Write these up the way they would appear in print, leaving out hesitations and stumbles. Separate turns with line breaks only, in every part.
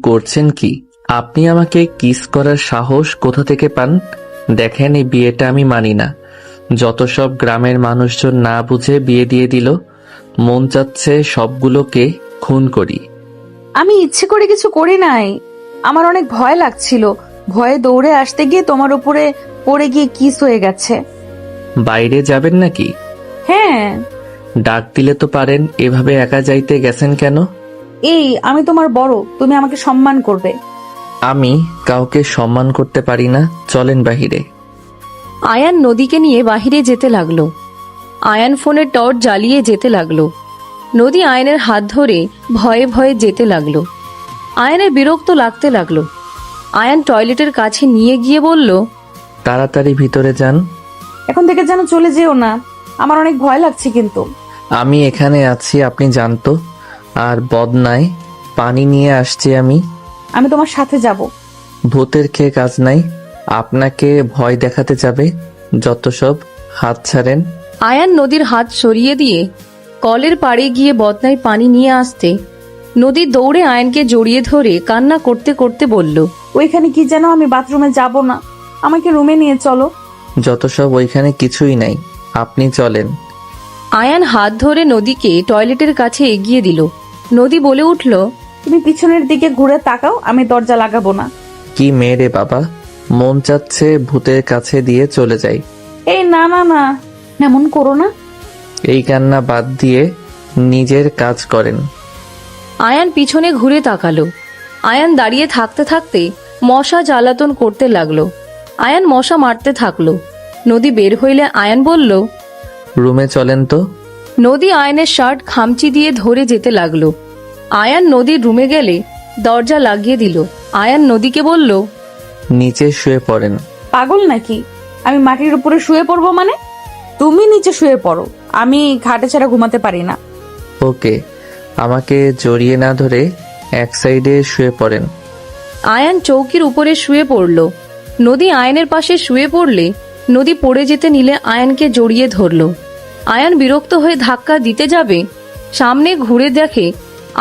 করছেন কি? আপনি আমাকে কিস করার সাহস কোথা থেকে পান? দেখেন, এই বিয়েটা আমি মানি না। যত সব গ্রামের মানুষজন না বুঝে বিয়ে দিয়ে দিল। মন চাচ্ছে সবগুলোকে খুন করি।
আমি ইচ্ছে করে কিছু করি নাই। আমার অনেক ভয় লাগছিল। ভয়ে দৌড়ে আসতে গিয়ে তোমার উপরে পড়ে গিয়ে কিস হয়ে গেছে।
বাইরে যাবেন নাকি?
হ্যাঁ।
ডাক দিলে তো পারেন। এভাবে একা যাইতে গেছেন কেন?
আমি তোমার বড়, তুমি আমাকে সম্মান করবে।
আমি কাউকে সম্মান করতে পারি না। চলেন বাহিরে।
আয়ান নদীকে নিয়ে বাহিরে যেতে লাগলো। আয়ান ফোনের টর্চ জ্বালিয়ে যেতে লাগলো। নদী আয়নের হাত ধরে ভয়ে ভয়ে যেতে লাগলো। আয়ানের বিরক্ত লাগতে লাগলো। আয়ান টয়লেটের কাছে নিয়ে গিয়ে বলল,
তাড়াতাড়ি ভিতরে যান।
এখন থেকে যেন চলে যেও না, আমার অনেক ভয় লাগছে। কিন্তু
আমি এখানে আছি, আপনি জানতো। আর বদনায় পানি নিয়ে আসছি আমি।
আমি তোমার সাথে যাব।
ভূতের খেয়ে কাজ নাই। আপনাকে ভয় দেখাতে যাবে যত সব। হাত ছাড়েন।
আয়ান নদীর হাত সরিয়ে দিয়ে কলের পাড়ে গিয়ে বদনায় পানি নিয়ে আসতে নদী দৌড়ে আয়ানকে জড়িয়ে ধরে কান্না করতে করতে বলল,
ওইখানে কি যেন, আমি বাথরুমে যাব না, আমাকে রুমে নিয়ে চলো।
যত সব ওইখানে কিছুই নাই, আপনি চলেন।
আয়ান হাত ধরে নদীকে টয়লেটের কাছে এগিয়ে দিল। নদী বলে উঠল,
তুমি পিছনের দিকে ঘুরে তাকাও, আমি দরজা লাগাবো না।
কি মেয়ে রে বাবা, মন চাচ্ছে ভূতের কাছে দিয়ে চলে যাই।
এই না না না, এমন করো না।
এই কান্না বাদ দিয়ে নিজের কাজ করেন।
আয়ান পিছনে ঘুরে তাকালো। আয়ান দাঁড়িয়ে থাকতে থাকতে মশা জ্বালাতন করতে লাগলো। আয়ান মশা মারতে থাকলো। নদী বের হইলে আয়ান বলল,
রুমে চলেন তো।
নদী আয়ানের শার্ট খামচি দিয়ে ধরে যেতে লাগলো। আয়ান নদীর রুমে গেলে দরজা লাগিয়ে দিল। আয়ান নদীকে বলল,
নিচে শুয়ে পড়েন।
পাগল নাকি? আমি মাটির উপরে শুয়ে পড়বো মানে? তুমি নিচে শুয়ে পড়ো, আমি ঘাটে ছাড়া ঘুমাতে পারি না।
ওকে, আমাকে জড়িয়ে না ধরে এক সাইডে শুয়ে পড়েন।
আয়ান চৌকির উপরে শুয়ে পড়ল। নদী আয়ানের পাশে শুয়ে পড়লে নদী পড়ে যেতে নিলে আয়ানকে জড়িয়ে ধরল। আয়ান বিরক্ত হয়ে ধাক্কা দিতে যাবে, সামনে ঘুরে দেখে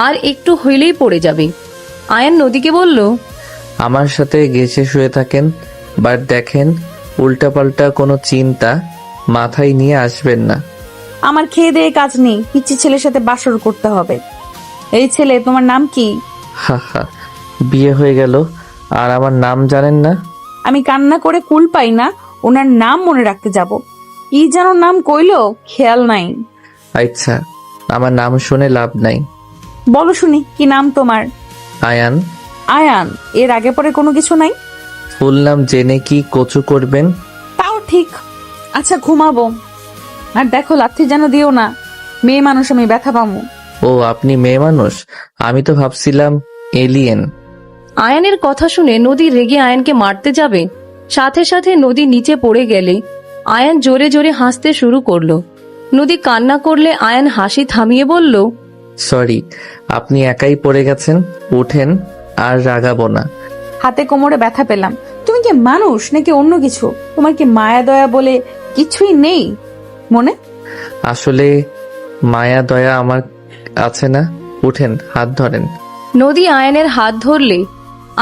আর একটু হইলেই পড়ে যাবে। আয়ান নদীকে বলল,
আমার সাথে গেছে শুয়ে থাকেন, বাট দেখেন উল্টাপাল্টা কোনো চিন্তা মাথায় নিয়ে আসবেন না।
আমার খেয়ে দেয়ে কাজ নেই, পিচ্ছি ছেলের সাথে বাসর করতে হবে। এই ছেলে, তোমার নাম কি?
হা হা, বিয়ে হয়ে গেল আর আমার নাম জানেন না?
আমি কান্না করে কুল পাই না ওনার নাম মনে রাখতে যাব। কি যেন নাম কইলো, খেয়াল নাই।
আচ্ছা, আমার নাম শুনে লাভ নাই।
বলো শুনি, কি নাম তোমার?
আয়ান।
আয়ান, এর আগে পরে কোনো কিছু নাই?
ফুল নাম জেনে কি কচু করবেন?
তাও ঠিক। আচ্ছা, ঘুমাবো। আর দেখো, লাথি যেন দিও না, মেয়ে মানুষ, আমি ব্যথা পামু।
ও, আপনি মেয়ে মানুষ? আমি তো ভাবছিলাম এলিয়েন।
আয়ানের কথা শুনে নদী রেগে আয়ানকে মারতে যাবে, সাথে সাথে নদী নিচে পড়ে গেলে আয়ান জোরে জোরে হাসতে শুরু করলো। নদী কান্না করলে আয়ান হাসি থামিয়ে বলল,
সরি, আপনি একাই পড়ে গেছেন। উঠেন, আর রাগাবো না।
হাতে কোমরে ব্যথা পেলাম। তুমি কি মানুষ নাকি অন্য কিছু? তোমার কি মায়া দয়া বলে কিছুই নেই মনে?
আসলে মায়া দয়া আমার আছে না। উঠেন, হাত ধরেন।
নদী আয়ানের হাত ধরলে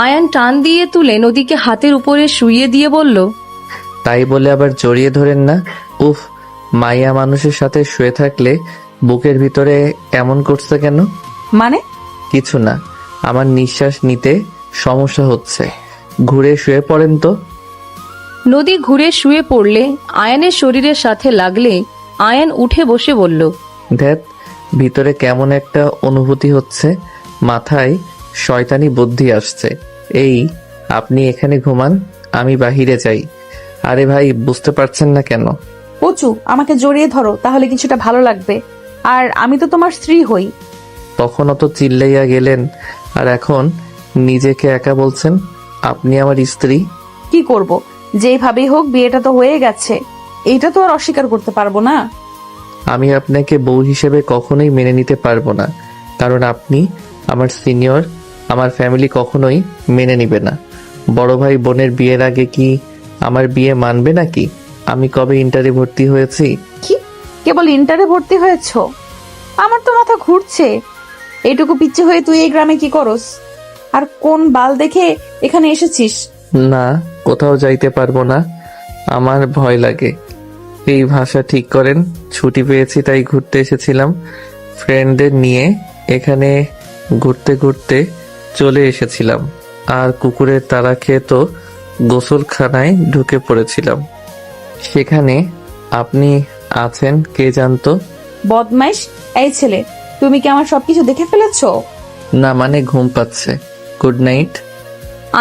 আয়ান টান দিয়ে তুলে নদীকে হাতের উপরে শুইয়ে দিয়ে বলল,
তাই বলে আবার জড়িয়ে ধরেন না। উফ, মায়া মানুষের সাথে শুয়ে থাকলে বুকের ভিতরে এমন করছে কেন?
মানে?
কিছু না, আমার নিঃশ্বাস নিতে সমস্যা হচ্ছে। ঘুরে শুয়ে পড়েন তো।
নদী ঘুরে শুয়ে পড়লে আয়ানের শরীরের সাথে লাগলে আয়ান উঠে বসে বলল,
ধ্যাত, ভিতরে কেমন একটা অনুভূতি হচ্ছে, মাথায় শয়তানি বুদ্ধি আসছে। এই, আপনি এখানে ঘুমান, আমি বাহিরে যাই। আরে ভাই, বুঝতে পারছেন না কেন?
কচু, আমাকে জড়িয়ে ধরো, তাহলে কিছুটা ভালো লাগবে। আর আমি তো তোমার স্ত্রী হই।
তখনও তো চিল্লাইয়া গেলেন, আর এখন নিজেকে একা বলছেন আপনি আমার স্ত্রী।
কি করব, যেইভাবেই হোক বিয়েটা তো হয়ে গেছে, এইটা তো আর অস্বীকার করতে পারবো না।
আমি আপনাকে বউ হিসেবে কখনোই মেনে নিতে পারবো না, কারণ আপনি আমার সিনিয়র। আমার ফ্যামিলি কখনোই মেনে নিবে না। বড় ভাই বোনের বিয়ের আগে কি আমার বিয়ে মানবে নাকি? আমি কবে ইন্টারে ভর্তি হয়েছি?
কি, কেবল ইন্টারে ভর্তি হয়েছো? আমার তো মাথা ঘুরছে। এইটুকু পিচ্ছি হয়ে তুই এই গ্রামে কি করস? আর কোন বাল দেখে এখানে এসেছিস?
না, কোথাও যাইতে পারবো না, আমার ভয় লাগে। এই ভাষা ঠিক করেন। ছুটি পেয়েছি তাই ঘুরতে এসেছিলাম ফ্রেন্ডদের নিয়ে। এখানে ঘুরতে ঘুরতে চলে এসেছিলাম, আর কুকুরের তাড়া খেয়ে তো গোসলখানায় ঢুকে পড়েছিলাম। সেখানে আপনি আছেন, কে জানতো?
বদমাইশ! এই ছেলে, তুমি কি আমার সবকিছু দেখে ফেলেছো?
না মানে ঘুম পাচ্ছে। Good night.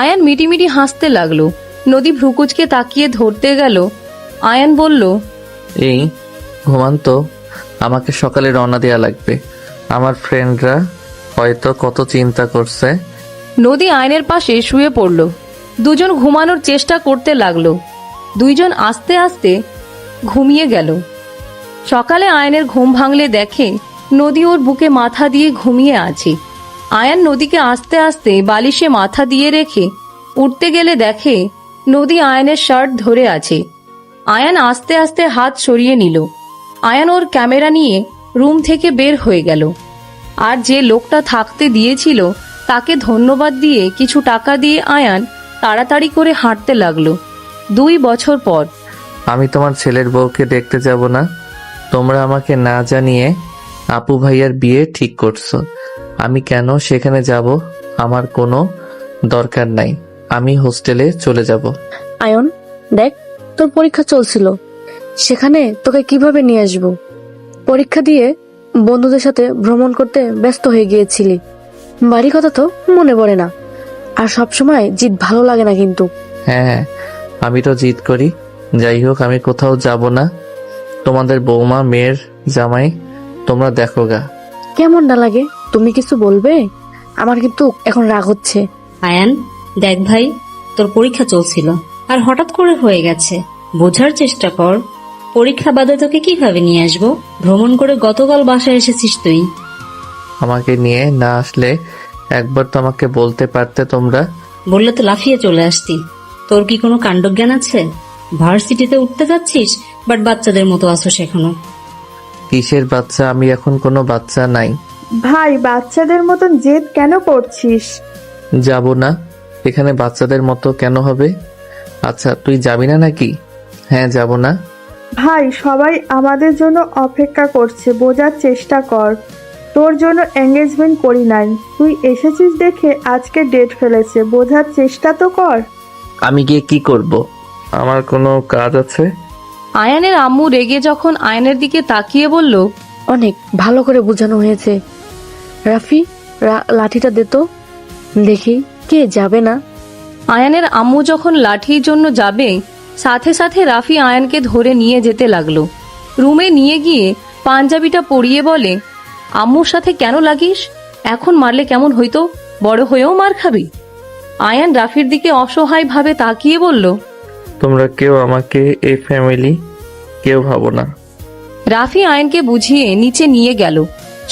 আয়ান মিটিমিটি হাসতে লাগলো। নদী ভ্রুকুচকে তাকিয়ে ধরতে গেল। আয়ান বলল,
এই ঘুমান তো, আমাকে সকালে রওনা দেয়া লাগবে। আমার ফ্রেন্ডরা হয়তো কত চিন্তা করছে।
নদী আয়নের পাশে শুয়ে পড়ল। দুজন ঘুমানোর চেষ্টা করতে লাগলো। দুইজন আস্তে আস্তে ঘুমিয়ে গেল। সকালে আয়নের ঘুম ভাঙলে দেখে নদী ওর বুকে মাথা দিয়ে ঘুমিয়ে আছে। আয়ান নদীকে আস্তে আস্তে বালিশে মাথা দিয়ে রেখে উঠতে গেলে দেখে নদী আয়নের শার্ট ধরে আছে। আয়ান আস্তে আস্তে হাত সরিয়ে নিল। আয়ান ওর ক্যামেরা নিয়ে রুম থেকে বের হয়ে গেল। আর যে লোকটা থাকতে দিয়েছিল তাকে ধন্যবাদ দিয়ে কিছু টাকা দিয়ে আয়ান তাড়াতাড়ি করে হাঁটতে লাগলো। 2 বছর পর।
আমি তোমার ছেলের বউকে দেখতে যাব না। তোমরা আমাকে না জানিয়ে আপু ভাইয়ার বিয়ে ঠিক করছো। আমি কেন সেখানে যাব? আমার কোনো দরকার নাই। আমি হোস্টেলে চলে যাব।
আয়ন, দেখ, তোর পরীক্ষা চলছিল, সেখানে তোকে কিভাবে নিয়ে আসবো? পরীক্ষা দিয়ে বন্ধুদের সাথে ভ্রমণ করতে ব্যস্ত হয়ে গিয়েছিলি। বাড়ি কথা তো মনে পড়ে না। আর সব সময় জিদ ভালো লাগে না কিন্তু।
হ্যাঁ, আমি তো জিদ করি। যাই হোক, আমি কোথাও যাব না। তোমাদের বৌমা, মেয়ের জামাই, তোমরা দেখো গা।
কেমনটা লাগে তুমি কিছু বলবে? আমার কিন্তু এখন রাগ হচ্ছে।
আয়ান, দেখ ভাই, তোর পরীক্ষা চলছিল আর হঠাৎ করে হয়ে গেছে। বোঝার চেষ্টা কর। পরীক্ষা বাদে তোকে কিভাবে নিয়ে আসবো? ভ্রমণ করে গতকাল বাসায় এসেছিস তুই।
আমাকে নিয়ে না আসলে একবার তো আমাকে বলতে পারতে তোমরা।
বললে তো লাফিয়ে চলে আসতি। তোর কি কোনো কাণ্ডজ্ঞান আছে? ভার্সিটিতে উঠতে যাচ্ছিস, বাট বাচ্চাদের মতো আসোস এখনো।
কিসের বাচ্চা? আমি এখন কোনো বাচ্চা নাই।
ভাই, বাচ্চাদের মতন জেদ কেন করছিস?
যাব না। এখানে বাচ্চাদের মতো কেন হবে? আচ্ছা, তুই যাবি না নাকি? হ্যাঁ, যাব না।
ভাই, সবাই আমাদের জন্য অপেক্ষা করছে, বোঝার চেষ্টা কর। তোর জন্য এঙ্গেজমেন্ট করি নাই, তুই এসেছিস দেখে আজকে ডেট ফেলেছে, বোঝার চেষ্টা তো কর।
আমি গিয়ে কি করব? আমার কোনো কাজ আছে?
আয়ানের আম্মু রেগে যখন আয়নের দিকে তাকিয়ে বলল,
অনেক ভালো করে বোঝানো হয়েছে। রাফি, লাঠিটা দে তো, দেখি কে যাবে না।
আয়ানের আম্মু যখন লাঠির জন্য যাবে, সাথে সাথে রাফি আয়ানকে ধরে নিয়ে যেতে লাগলো। রুমে নিয়ে গিয়ে পাঞ্জাবিটা পরিয়ে বলে, আম্মুর সাথে কেন লাগিস? এখন মারলে কেমন হইতো? বড় হয়েও মার খাবি। আয়ান রাফির দিকে অসহায় ভাবে তাকিয়ে বলল,
তোমরা কেউ আমাকে এই ফ্যামিলি কেউ ভাবো না।
রাফি আয়নকে বুঝিয়ে নিচে নিয়ে গেল।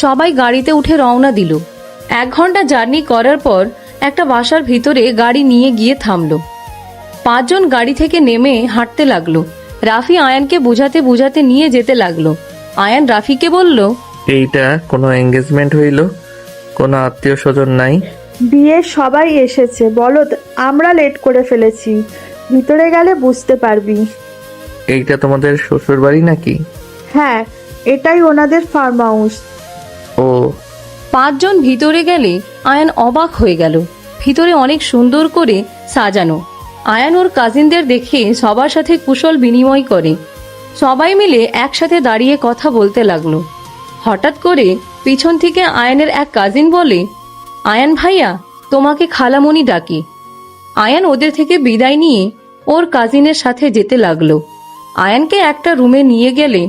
সবাই গাড়িতে উঠে রওনা দিল। 1 ঘন্টা জার্নি করার পর একটা বাসার ভিতরে গাড়ি নিয়ে গিয়ে থামলো। 5 জন গাড়ি থেকে নেমে হাঁটতে লাগলো। রাফি আয়ানকে বুঝাতে বুঝাতে নিয়ে যেতে লাগলো। আয়ান রাফিকে বলল,
এইটা কোনো এঙ্গেজমেন্ট হইল? কোনো আত্মীয় স্বজন নাই?
বিয়ে সবাই এসেছে, বলদ আমরা লেট করে ফেলেছি। ভিতরে গেলে বুঝতে পারবি।
এইটা তোমাদের শ্বশুর বাড়ি নাকি?
হ্যাঁ, এটাই ওনাদের ফার্ম হাউস।
ও,
5 জন ভিতরে গেলে আয়ান অবাক হয়ে গেল। ভিতরে অনেক সুন্দর করে সাজানো। আয়ান ওর কাজিনদের দেখে সবার সাথে কুশল বিনিময় করে। সবাই মিলে একসাথে দাঁড়িয়ে কথা বলতে লাগলো। হঠাৎ করে পিছন থেকে আয়ানের এক কাজিন বলে, আয়ান ভাইয়া, তোমাকে খালামণি ডাকি। আয়ান ওদের থেকে বিদায় নিয়ে ওর কাজিনের সাথে যেতে লাগলো। আয়ানকে একটা রুমে নিয়ে গেলে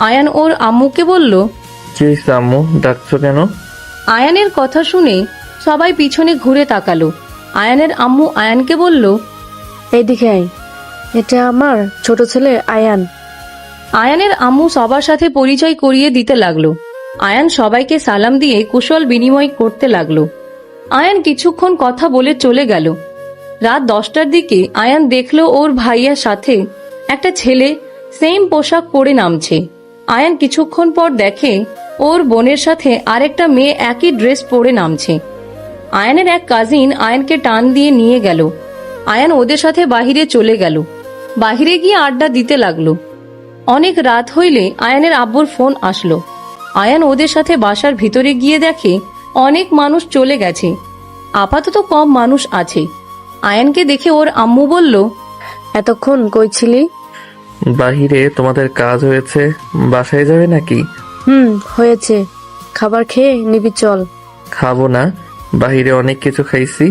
আয়ান ওর আম্মুকে বলল,
কি আম্মু, ডাকছো কেন?
আয়ানের কথা শুনে সবাই পিছনে ঘুরে তাকালো। আয়ানের আম্মু আয়ানকে বলল,
এইদিকে আয়, এটা আমার ছোট ছেলে আয়ান।
আয়ানের আম্মু সবার সাথে পরিচয় করিয়ে দিতে লাগলো। আয়ান সবাইকে সালাম দিয়ে কুশল বিনিময় করতে লাগলো। আয়ান কিছুক্ষণ কথা বলে চলে গেল। রাত 10টার দিকে আয়ান দেখলো ওর ভাইয়ার সাথে একটা ছেলে সেম পোশাক পরে নামছে। আয়ান কিছুক্ষণ পর দেখে ওর বোনের সাথে আরেকটা মেয়ে একই ড্রেস পরে নামছে। আয়ানের এক কাজিন আয়ানকে টান দিয়ে নিয়ে গেল। আয়ান ওদের সাথে বাহিরে চলে গেল। বাহিরে গিয়ে আড্ডা দিতে লাগলো। অনেক রাত হইলে আয়ানের আব্বুর ফোন আসলো। আয়ান ওদের সাথে বাসার ভিতরে গিয়ে দেখে অনেক মানুষ চলে গেছে, আপাতত কম মানুষ আছে। আয়ানকে দেখে ওর আম্মু বলল,
এতক্ষণ কই ছিলি?
বাহিরে তোমাদের কাজ হয়েছে, বাসায় যাবে নাকি?
হয়েছে। খাবার খেয়ে নিবি চল।
খাবো না, বাহিরে অনেক কিছু খাইছি,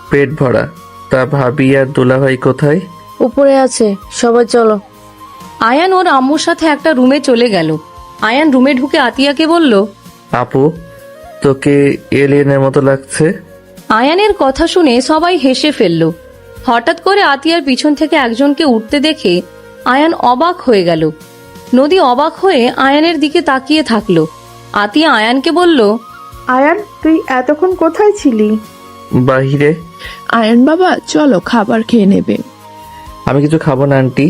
পেট ভরা। তা ভাবি আর দুলাভাই কোথায়?
উপরে আছে, সবাই চলো।
আয়ান ওর আম্মুর সাথে একটা রুমে চলে গেল। আয়ান রুমে ঢুকে আতিয়াকে বলল,
আপু, তোকে এলিয়েনের মতো লাগছে।
আয়ানের কথা শুনে সবাই হেসে ফেলল। হঠাৎ করে আতিয়ার পিছন থেকে একজনকে উঠতে দেখে আয়ান অবাক হয়ে গেল। নদী অবাক হয়ে আয়ানের দিকে তাকিয়ে থাকলো। আতিয়া আয়ানকে বলল,
আয়ান, তুই এতক্ষণ কোথায় ছিলি?
বাহিরে।
আয়ন বাবা, চলো খাবার খেয়ে নেবে।
আমি কিছু খাবো না আন্টি,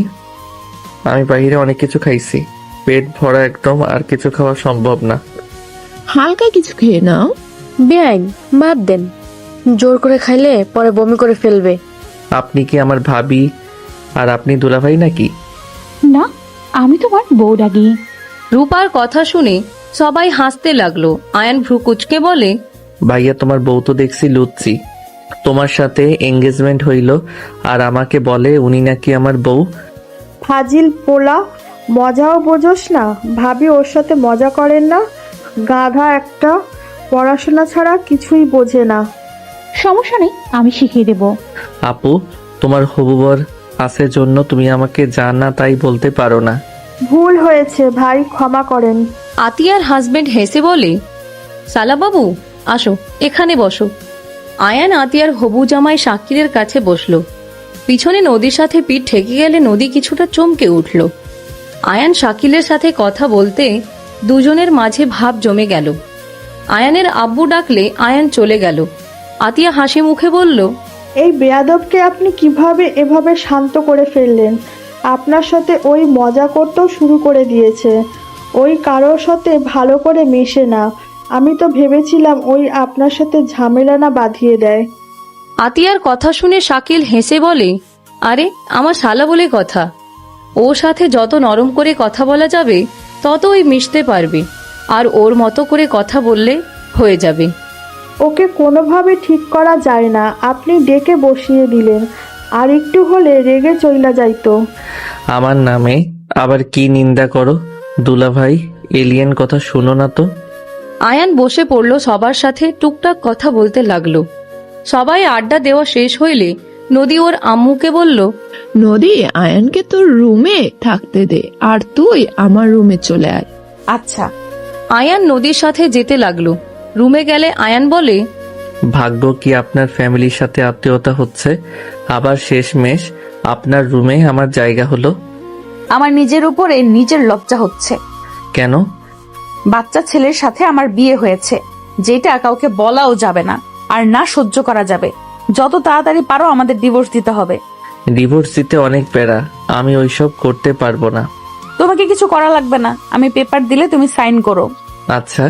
আমি বাহিরে অনেক কিছু খাইছি, পেট ভরা একদম, আর কিছু খাওয়া সম্ভব না।
হালকা কিছু খেয়ে নাও।
বেআইন, বাদ দেন। জোর করে খাইলে পরে বমি করে ফেলবে।
আপনি কি আমার ভাবি আর আপনি দুলাভাই নাকি?
না, আমি তোমার বউ ডাকি।
রূপার কথা শুনে সবাই হাসতে লাগলো। আয়ান ভ্রু কুচকে বলে,
ভাইয়া, তোমার বউ তো দেখছি লুচ্ছি। তোমার সাথে এঙ্গেজমেন্ট হইল আর আমাকে বলে উনি নাকি আমার বউ।
ফাজিল পোলা, মজাও বোঝোস না? ভাবি ওর সাথে মজা করেন না? গাধা একটা, পড়াশোনা ছাড়া কিছুই বোঝে না।
সমস্যা নেই, আমি শিখিয়ে দেব।
আপু, তোমার হবু বর আছে জন্য তুমি আমাকে যা না তাই বলতে পারো না।
ভুল হয়েছে ভাই, ক্ষমা করেন।
আতিয়ার হাজবেন্ড হেসে বলে, সালা বাবু, আসো এখানে বসো। আয়ান আতিয়ার হবু জামাই শাকিরের কাছে বসলো। পিছনে নদীর সাথে পিঠ ঠেকে গেলে নদী কিছুটা চমকে উঠল। আয়ান শাকিলের সাথে কথা বলতে দুজনের মাঝে ভাব জমে গেল। আয়ানের আব্বু ডাকলে আয়ান চলে গেল। আতিয়া হাসি মুখে বলল,
এই বেয়াদবকে আপনি কিভাবে এভাবে শান্ত করে ফেললেন? আপনার সাথে ওই মজা করতেও শুরু করে দিয়েছে। ওই কারোর সাথে ভালো করে মেশে না। আমি তো ভেবেছিলাম ওই আপনার সাথে ঝামেলা না বাঁধিয়ে দেয়।
আতিয়ার কথা শুনে শাকিল হেসে বলে, আরে আমার শালা বলে কথা, ওর সাথে যত নরম করে কথা বলা যাবে তত ওই মিশতে পারবে, আর ওর মতো করে কথা বললে হয়ে যাবে।
ওকে কোনোভাবে ঠিক করা যায় না, আপনি ডেকে বসিয়ে দিলেন। আর একটু হলে রেগে চইলা যাইতো।
আমার নামে আবার কি নিন্দা করো? দুলাভাই, এলিয়েন কথা শুনো না তো।
আয়ান বসে পড়ল, সবার সাথে টুকটাক কথা বলতে লাগলো। সবাই আড্ডা দেওয়া শেষ হইলে নদী ওর আম্মুকে বলল,
নদী, আয়নকে তোর রুমে থাকতে দে, আর তুই আমার রুমে চলে আয়।
আচ্ছা।
আয়ান নদীর সাথে যেতে লাগলো। রুমে গেলে আয়ান বলে,
ভাগ্য কি আপনার ফ্যামিলির সাথে আত্মীয়তা হচ্ছে, আবার শেষমেশ আপনার রুমে আমার জায়গা হলো।
আমার নিজের উপরে নিজের লজ্জা হচ্ছে।
কেন?
বাচ্চা ছেলের সাথে আমার বিয়ে হয়েছে, যেটা কাউকে বলাও যাবে না, আর না সহ্য করা যাবে। যত তাড়াতাড়ি পারো আমাদের ডিভোর্স দিতে হবে।
ডিভোর্স দিতে অনেক প্যারা, আমি ওইসব করতে পারবো না।
তোমাকে কিছু করা লাগবে না, আমি পেপার দিলে তুমি সাইন করো।
আচ্ছা,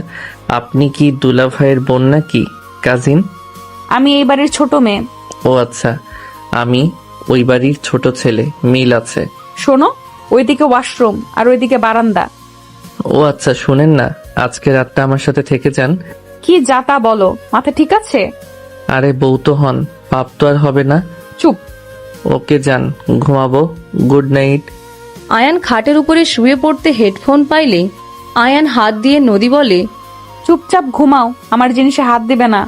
আপনি কি দুলাভাইয়ের বোন নাকি কাজিন?
আমি এই বাড়ির ছোট মেয়ে।
ও আচ্ছা, আমি ওই বাড়ির ছোট ছেলে, মিল আছে।
শোনো, ওইদিকে ওয়াশরুম আর ওইদিকে বারান্দা।
ও আচ্ছা, শুনেন না, আজকে রাতটা আমার সাথে থেকে যান।
কি যাতা বলো, মাথা ঠিক আছে?
আরে বউ তো হন, পাপ তো আর হবে না।
চুপ।
ওকে, যান, ঘুমাবো। Good night.
আয়ান খাটের উপরে শুয়ে পড়তে হেডফোন পাইলে আয়ান হাত দিয়ে নদী বলে,
চুপচাপ ঘুমাও, আমার জিনিসে হাত দিবে না।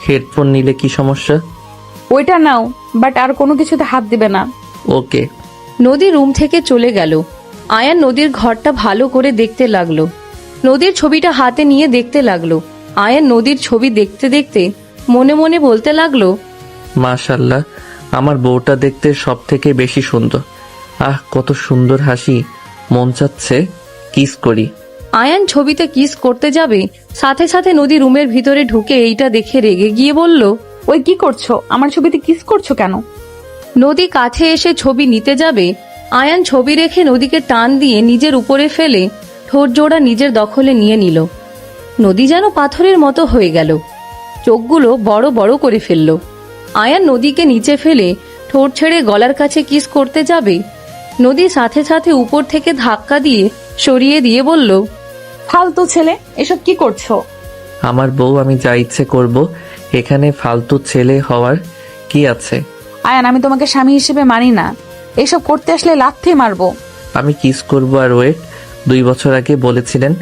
হেডফোন নিলে কি সমস্যা?
ওইটা নাও, বাট আর কোনো কিছুতে হাত দিবে না।
ওকে।
নদী রুম থেকে চলে গেল। আয়ান নদীর ঘরটা ভালো করে দেখতে লাগলো। নদীর ছবিটা হাতে নিয়ে দেখতে লাগলো। আয়ান নদীর ছবি দেখতে দেখতে মনে মনে বলতে লাগলো,
মাশাল্লাহ, আমার বউটা দেখতে সব থেকে বেশি সুন্দর। আহ, কত সুন্দর হাসি, মন চাচ্ছে কিস করি।
আয়ান ছবিতে কিস করতে যাবে, সাথে সাথে নদী রুমের ভিতরে ঢুকে এইটা দেখে রেগে গিয়ে বলল,
ওই কি করছো? আমার ছবিতে কিস করছো কেন?
নদী কাছে এসে ছবি নিতে যাবে, আয়ান ছবি রেখে নদীকে টান দিয়ে নিজের উপরে ফেলে ঠোঁট জোড়া নিজের দখলে নিয়ে নিল। নদী যেন পাথরের মতো হয়ে গেল। চোখগুলো বড় বড় করে ফেলল। আয়ান নদীকে নিচে ফেলে ঠোঁট ছেড়ে গলার কাছে কিস করতে যাবে, নদী সাথে সাথে উপর থেকে ধাক্কা দিয়ে সরিয়ে দিয়ে বলল,
ফালতু ছেলে, এসব কি করছো?
আমার বউ, আমি যা ইচ্ছে করব, এখানে ফালতু ছেলে হওয়ার কি আছে?
আয়ান, আমি তোমাকে স্বামী হিসেবে মানি না। এসব করতে আসলে লাথি মারবো।
আমি কিস করব আর ওয়েট? 2 বছর আগে বলেছিলেন,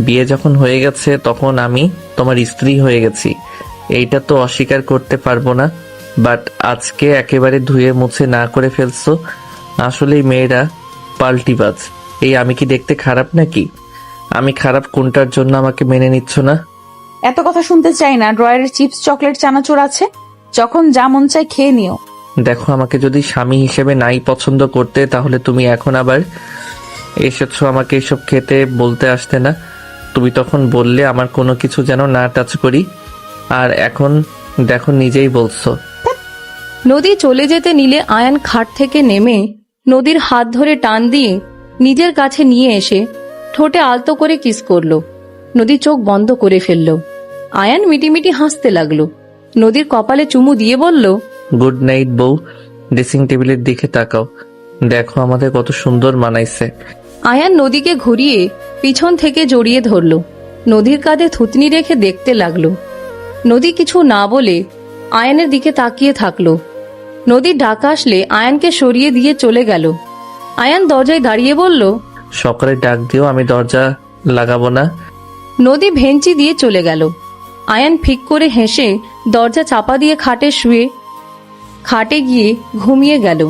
বিয়ে যখন হয়ে গেছে তখন আমি তোমার স্ত্রী হয়ে গেছি। এইটা তো অস্বীকার করতে পারবো না, বাট আজকে একেবারে ধুয়ে মুছে না করে ফেলছো। আসলেই মেয়েরা পাল্টিবাজ। এই আমি কি দেখতে খারাপ নাকি? আমি খারাপ কোনটার জন্য আমাকে মেনে নিচ্ছ না?
এত কথা শুনতে চাই না। ড্রয়ারের চিপস, চকলেট, চানাচুর আছে, যখন যা মন চায় খেয়ে নিও।
দেখো, আমাকে যদি স্বামী হিসেবে নাই পছন্দ করতে, তাহলে তুমি এখন আবার এসেছো আমাকে এসব খেতে বলতে আসতে না। তুমি তখন বললে আমার কোনো কিছু যেন না টাচ করি, আর এখন দেখো নিজেই বলছো।
নদী চলে যেতে নিলে আয়ান খাট থেকে নেমে নদীর হাত ধরে টান দিয়ে নিজের কাছে নিয়ে এসে ঠোঁটে আলতো করে কিস করলো। নদী চোখ বন্ধ করে ফেলল। আয়ান মিটিমিটি হাসতে লাগলো। নদীর কপালে চুমু দিয়ে বলল,
গুড নাইট বউ। ড্রেসিং টেবিলের দিকে তাকাও, দেখো আমাদের কত সুন্দর মানাইছে।
আয়ান নদীকে ঘুরিয়ে পিছন থেকে জড়িয়ে ধরল। নদীর কাঁধে থুতনি রেখে দেখতে লাগলো। নদী কিছু না বলে আয়ানের দিকে তাকিয়ে থাকলো। নদীর ডাক আসলে আয়ানকে সরিয়ে দিয়ে চলে গেল। আয়ান দরজায় দাঁড়িয়ে বলল,
সকালে ডাক দিও, আমি দরজা লাগাবো না।
নদী ভেঞ্চি দিয়ে চলে গেল। আয়ান ফিক করে হেসে দরজা চাপা দিয়ে খাটে গিয়ে ঘুমিয়ে গেল।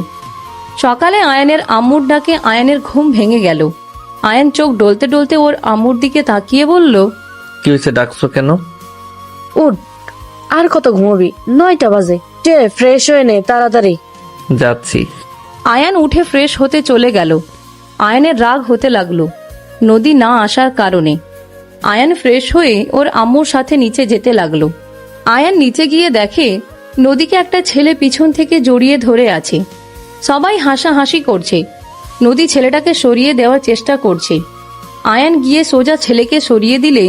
সকালে আয়ানের আম্মুর ডাকে আয়ানের ঘুম ভেঙে গেল। আয়ান চোখ ডলতে ডলতে ওর আম্মুর দিকে তাকিয়ে বলল,
কি হয়েছে, ডাকছো কেন?
উঠ, আর কত ঘুমাবি? 9টা বাজে। ফ্রেশ হয়ে নে তাড়াতাড়ি।
যাচ্ছি।
আয়ান উঠে ফ্রেশ হতে চলে গেল। আয়ানের রাগ হতে লাগলো নদী না আসার কারণে। আয়ান ফ্রেশ হয়ে ওর আম্মুর সাথে নিচে যেতে লাগলো। আয়ান নিচে গিয়ে দেখে নদীকে একটা ছেলে পিছন থেকে জড়িয়ে ধরে আছে। সবাই হাসাহাসি করছে। নদী ছেলেটাকে সরিয়ে দেওয়ার চেষ্টা করছে। আয়ান গিয়ে সোজা ছেলেকে সরিয়ে দিলে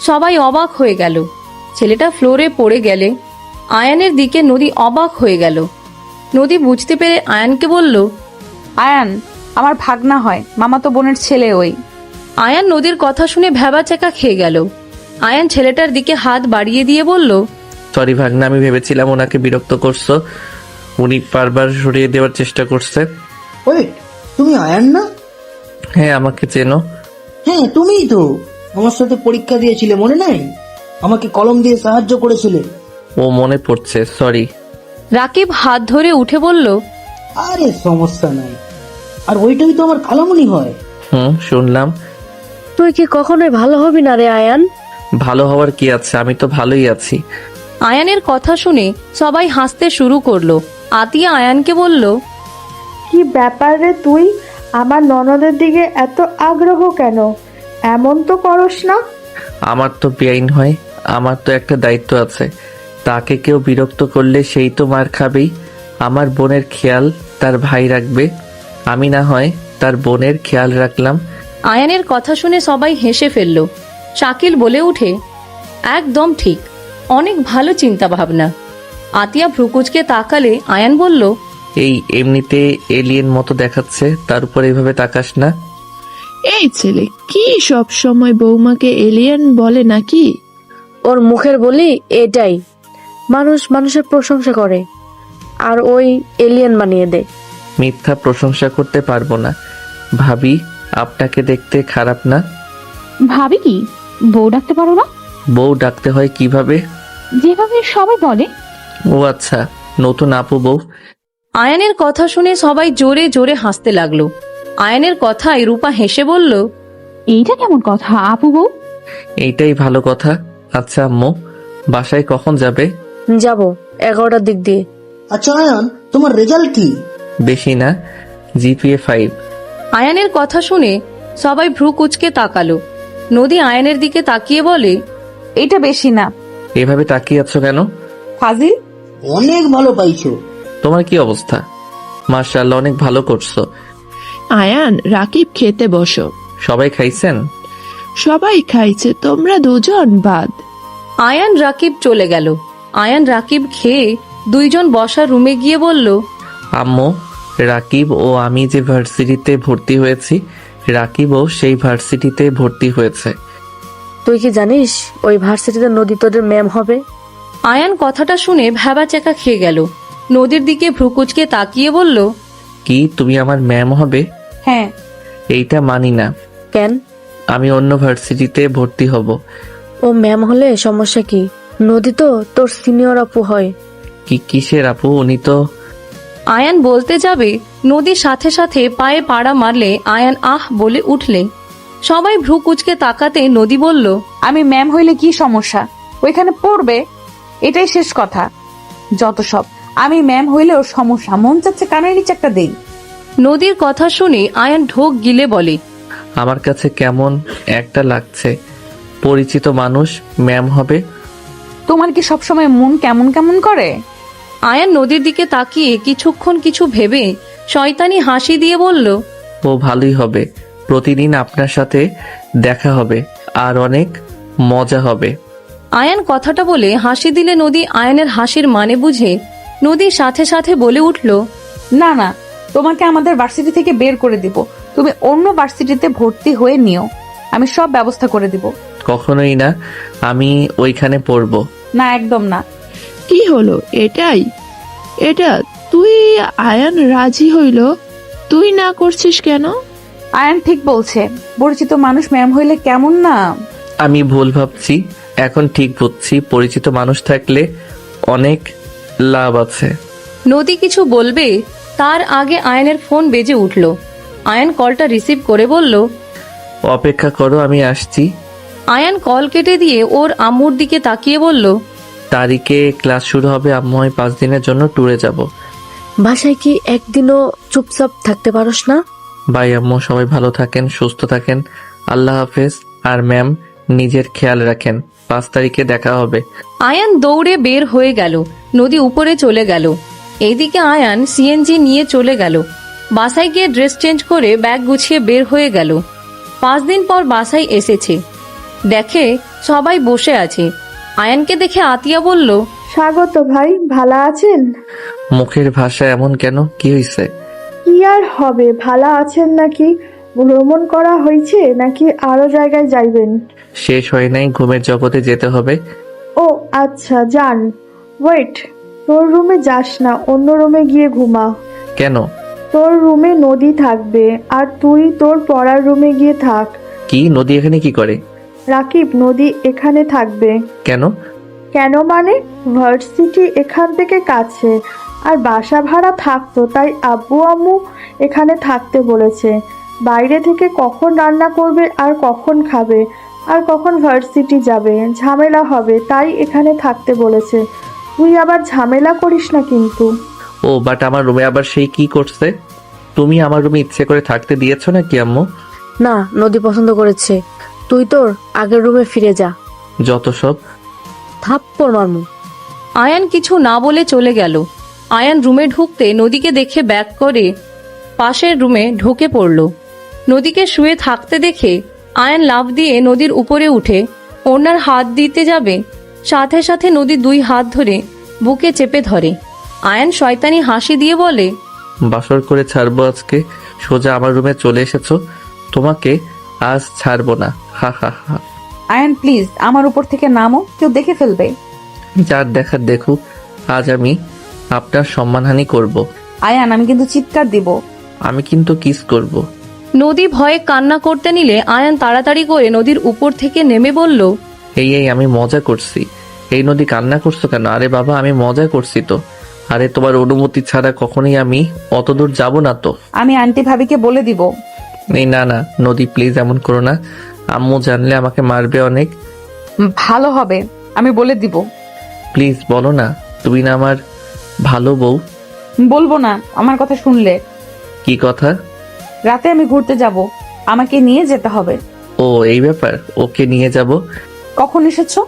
সবাই অবাক হয়ে গেল। ছেলেটা ফ্লোরে পড়ে গেলে আয়ানের দিকে নদী অবাক হয়ে গেল। নদী বুঝতে পেরে আয়ানকে বলল,
আয়ান আমার ভাগনা হয়, মামাতো বোনের ছেলে ওই।
আয়ান নদীর কথা শুনে ভ্যাবাচ্যাকা খেয়ে গেল। আয়ান ছেলেটার দিকে হাত বাড়িয়ে দিয়ে বলল,
সরি ভাগনা, আমি ভেবেছিলাম ওনাকে বিরক্ত করছো। উনি বারবার সরিয়ে দেওয়ার চেষ্টা করছে।
ওয়েট, তুমি আয়ান না?
হ্যাঁ, আমাকে চেনো?
হ্যাঁ, তুমিই তো আমার সাথে পরীক্ষা দিয়েছিলে, মনে নাই? আমাকে কলম দিয়ে সাহায্য করেছিলে।
ও, মনে পড়ছে, সরি।
রাকিব হাত ধরে উঠে বলল,
আরে সমস্যা নাই। আর ওইটাই তো আমার খালামণি হয়।
শুনলাম।
তুই কি কখনোই ভালো হবি না রে আয়ান?
ভালো হওয়ার কি আছে, আমি তো ভালোই আছি।
আয়ানের কথা শুনে সবাই হাসতে শুরু করলো। আতিয়া আয়ানকে বলল,
কি ব্যাপার রে তুই? আমার ননদের দিকে এত আগ্রহ কেন? এমন তো করস না।
আমার তো বেআইন হয়, আমার তো একটা দায়িত্ব আছে। তাকে কেউ বিরক্ত করলে সেই তো মার খাবেই। আমার বোনের খেয়াল তার ভাই রাখবে, আমি না হয় তার বোনের খেয়াল রাখলাম।
আয়ানের কথা শুনে সবাই হেসে ফেলল। শাকিল বলে উঠে, একদম ঠিক, অনেক ভালো চিন্তা ভাবনা। আতিয়া ভ্রুকুচকে তাকালে আয়ান বলল,
এই এমনিতে এলিয়েন মতো দেখাচ্ছে, তার উপর এইভাবে তাকাস না।
এই ছেলে কি সব সময় বৌমাকে এলিয়েন বলে নাকি?
ওর মুখের বলি এটাই। মানুষ মানুষের প্রশংসা করে আর ওই এলিয়েন বানিয়ে দেয়।
মিথ্যা প্রশংসা করতে পারবো না। ভাবি, আপনাকে দেখতে খারাপ না।
ভাবি কি বউ ডাকতে পারো না?
বউ ডাকতে হয় কিভাবে?
যেভাবে সবাই বলে।
ও আচ্ছা, নতুন আপু বউ।
আয়ানের কথা শুনে সবাই জোরে জোরে হাসতে লাগলো। আয়ানের কথায় রূপা হেসে বলল,
এইটা কেমন কথা আপু বউ?
এইটাই ভালো কথা। আচ্ছা আম্মু, বাসায় কখন যাবে?
যাব 11টার দিক দিয়ে।
আচ্ছা আয়ান, তোমার রেজাল্ট কি?
বেশি না, জিপিএ 5।
আয়ানের কথা শুনে সবাই ভ্রু কুচকে তাকালো। নদী আয়ানের দিকে তাকিয়ে বলে,
এটা বেশি না।
এভাবে তাকিয়ে আছো কেন?
ফাজিল।
অনেক ভালো পাইছো।
তোমার কি অবস্থা? মাশাআল্লাহ, অনেক ভালো করছো।
আয়ান, রাকিব খেতে বসো।
সবাই খাইছেন?
সবাই খাইছে, তোমরা দুজন বাদ।
আয়ান রাকিব চলে গেল। আয়ান রাকিব খেয়ে দুইজন বসার রুমে গিয়ে বলল,
আম্মু, রাকিব ও আমি যে ভার্সিটিতে ভর্তি হয়েছি, রাকিবও সেই ভার্সিটিতে ভর্তি হয়েছে।
তুই কি জানিস ওই ভার্সিটিতে নদী তোদের ম্যাম হবে?
আয়ান কথাটা শুনে ভ্যাবাচ্যাকা খেয়ে গেল। নদীর দিকে ভ্রুকুচকে তাকিয়ে বলল,
কি তুমি আমার ম্যাম হবে?
হ্যাঁ।
এইটা মানি না।
কেন?
আমি অন্য ভার্সিটিতে ভর্তি হব।
ও ম্যাম হলে সমস্যা কি? নদী তো তোর সিনিয়র আপু হয়।
কিসের আপু? উনি তো।
আয়ান বলতে যাবে, নদীর সাথে সাথে পায়ে পাড়া মারলে আয়ান আহ বলে উঠলে। সবাই ভ্রুকুচকে তাকাতে নদী বলল,
আমি ম্যাম হইলে কি সমস্যা? ওইখানে পড়বে, এটাই শেষ কথা। যত সব। আমি ম্যাম হইলেও সমস্যা, মন চাচ্ছে কানের নিচে একটা দেই।
নদীর কথা শুনে আয়ান ঢোক গিলে বলে,
আমার কাছে কেমন একটা লাগছে। পরিচিত মানুষ ম্যাম হবে।
তোমার কি সবসময় মন কেমন কেমন করে?
আয়ান নদীর দিকে তাকিয়ে কিছুক্ষণ কিছু ভেবে শয়তানি হাসি দিয়ে বলল,
ও ভালোই হবে। প্রতিদিন আপনার সাথে দেখা হবে আর অনেক মজা হবে।
আয়ান কথাটা বলে হাসি দিলে নদী আয়ানের হাসির মানে বুঝে নদীর সাথে সাথে বলে উঠল,
না না, তোমাকে আমাদের ভার্সিটি থেকে বের করে দিব। তুমি অন্য ভার্সিটিতে ভর্তি হয়ে নিও, আমি সব ব্যবস্থা করে দিব।
কখনোই না, আমি ওইখানে পড়বো।
না, একদম না।
কি হলো? এটা তুই? আয়ান রাজি হইল, তুই না করছিস কেন?
আয়ান ঠিক বলছে, পরিচিত মানুষ ম্যাম হইলে কেমন না।
আমি ভুল ভাবছি, এখন ঠিক বুঝছি। পরিচিত মানুষ থাকলে অনেক লাভ আছে।
নদী কিছু বলবে তার আগে আয়ানের ফোন বেজে উঠল। আয়ান কলটা রিসিভ করে বলল,
অপেক্ষা করো, আমি আসছি।
আয়ান কল কেটে দিয়ে ওর আম্মুর দিকে তাকিয়ে বলল,
তারিখে ক্লাস শুরু হবে, আম্মু আমি 5 দিনের জন্য ট্যুরে যাব।
বাসায় কি একদিনও চুপচাপ থাকতে পারোস না?
বাই আম্মু, সবাই ভালো থাকেন, সুস্থ থাকেন। আল্লাহ হাফেজ। আর ম্যাম, নিজের খেয়াল রাখেন। 5 তারিখে দেখা হবে।
আয়ান দৌড়ে বের হয়ে গেল। নদী উপরে চলে গেল। এইদিকে আয়ান সিএনজি নিয়ে চলে গেল। বাসায় গিয়ে ড্রেস চেঞ্জ করে ব্যাগ গুছিয়ে বের হয়ে গেল। 5 দিন পর বাসায় এসেছে, দেখে সবাই বসে আছে। আয়ানকে দেখে আতিয়া বলল,
স্বাগত ভাই, ভালো আছেন?
মুখের ভাষা এমন কেন? কি হয়েছে?
কি আর হবে, ভালো আছেন নাকি? ভ্রমণ করা হয়েছে নাকি আরো জায়গায় যাইবেন?
শেষ হয় নাই, ঘুমের জগতে যেতে হবে।
ও আচ্ছা, যান। ওয়েট, তোর রুমে যাস না, অন্য রুমে গিয়ে ঘুমা।
কেন?
তোর রুমে নদী থাকবে আর তুই তোর পড়ার রুমে গিয়ে থাক।
কি? নদী এখানে কি করে?
রাকিব, নদী এখানে থাকবে।
কেন?
কেন মানে, ভার্সিটি এখান থেকে কাছে আর বাসা ভাড়া থাকতো, তাই আব্বু আম্মু এখানে থাকতে বলেছে। বাইরে থেকে কখন রান্না করবে আর কখন খাবে আর কখন ভার্সিটি যাবে, ঝামেলা হবে, তাই এখানে থাকতে বলেছে। তুই আবার ঝামেলা করিস না কিন্তু।
ও বাট আমার রুমে আবার সেই কি করছে? তুমি আমার রুমে ইচ্ছে করে থাকতে দিয়েছো নাকি আম্মু?
না, নদী পছন্দ করেছে। তুই তোর আগের রুমে ফিরে যা।
যত সব।
থাপ্পড় মারমু।
আয়ান কিছু না বলে চলে গেল। আয়ান রুমে ঢুকতে নদীকে দেখে ব্যাক করে পাশের রুমে ঢুকে পড়ল। নদীকে শুয়ে থাকতে দেখে আয়ান লাফ দিয়ে নদীর উপরে উঠে ওনার হাত দিতে যাবে, সাথে সাথে নদী 2 হাত ধরে বুকে চেপে ধরে। আয়ান শয়তানি হাসি দিয়ে বলে,
বাসর করে ছাড়বো আজকে। সোজা আমার রুমে চলে এসেছো, তোমাকে আজ ছাড়বো না। হা হা হা।
আয়ান প্লিজ আমার উপর থেকে নামো, কেউ দেখে ফেলবে।
যার দেখার দেখুক, আজ আমি আপনার সম্মানহানি করব।
আয়ান, আমি কিন্তু চিৎকার দিব।
আমি কিন্তু কিস করব।
নদী ভয়ে কান্না করতে নিলে আয়ান তাড়াতাড়ি করে নদীর উপর থেকে নেমে বলল,
এই আমি মজা করছি। এই নদী, কান্না করছো কেন? আরে বাবা, আমি মজা করছি তো। আরে তোমার অনুমতি ছাড়া কখনোই আমি অত দূর যাব না তো।
আমি আন্টি ভাবিকে বলে দিব।
এই না না নদী, প্লিজ এমন করো না। আম্মু জানলে আমাকে মারবে অনেক।
ভালো হবে, আমি বলে দিব।
প্লিজ বলো না, তুমি না আমার ভালো বউ।
বলবো না আমার কথা শুনলে।
কি কথা?
রাতে আমি ঘুরতে যাব, আমাকে নিয়ে যেতে হবে।
ও এই ব্যাপার, ওকে নিয়ে যাব।
কখন এসেছো?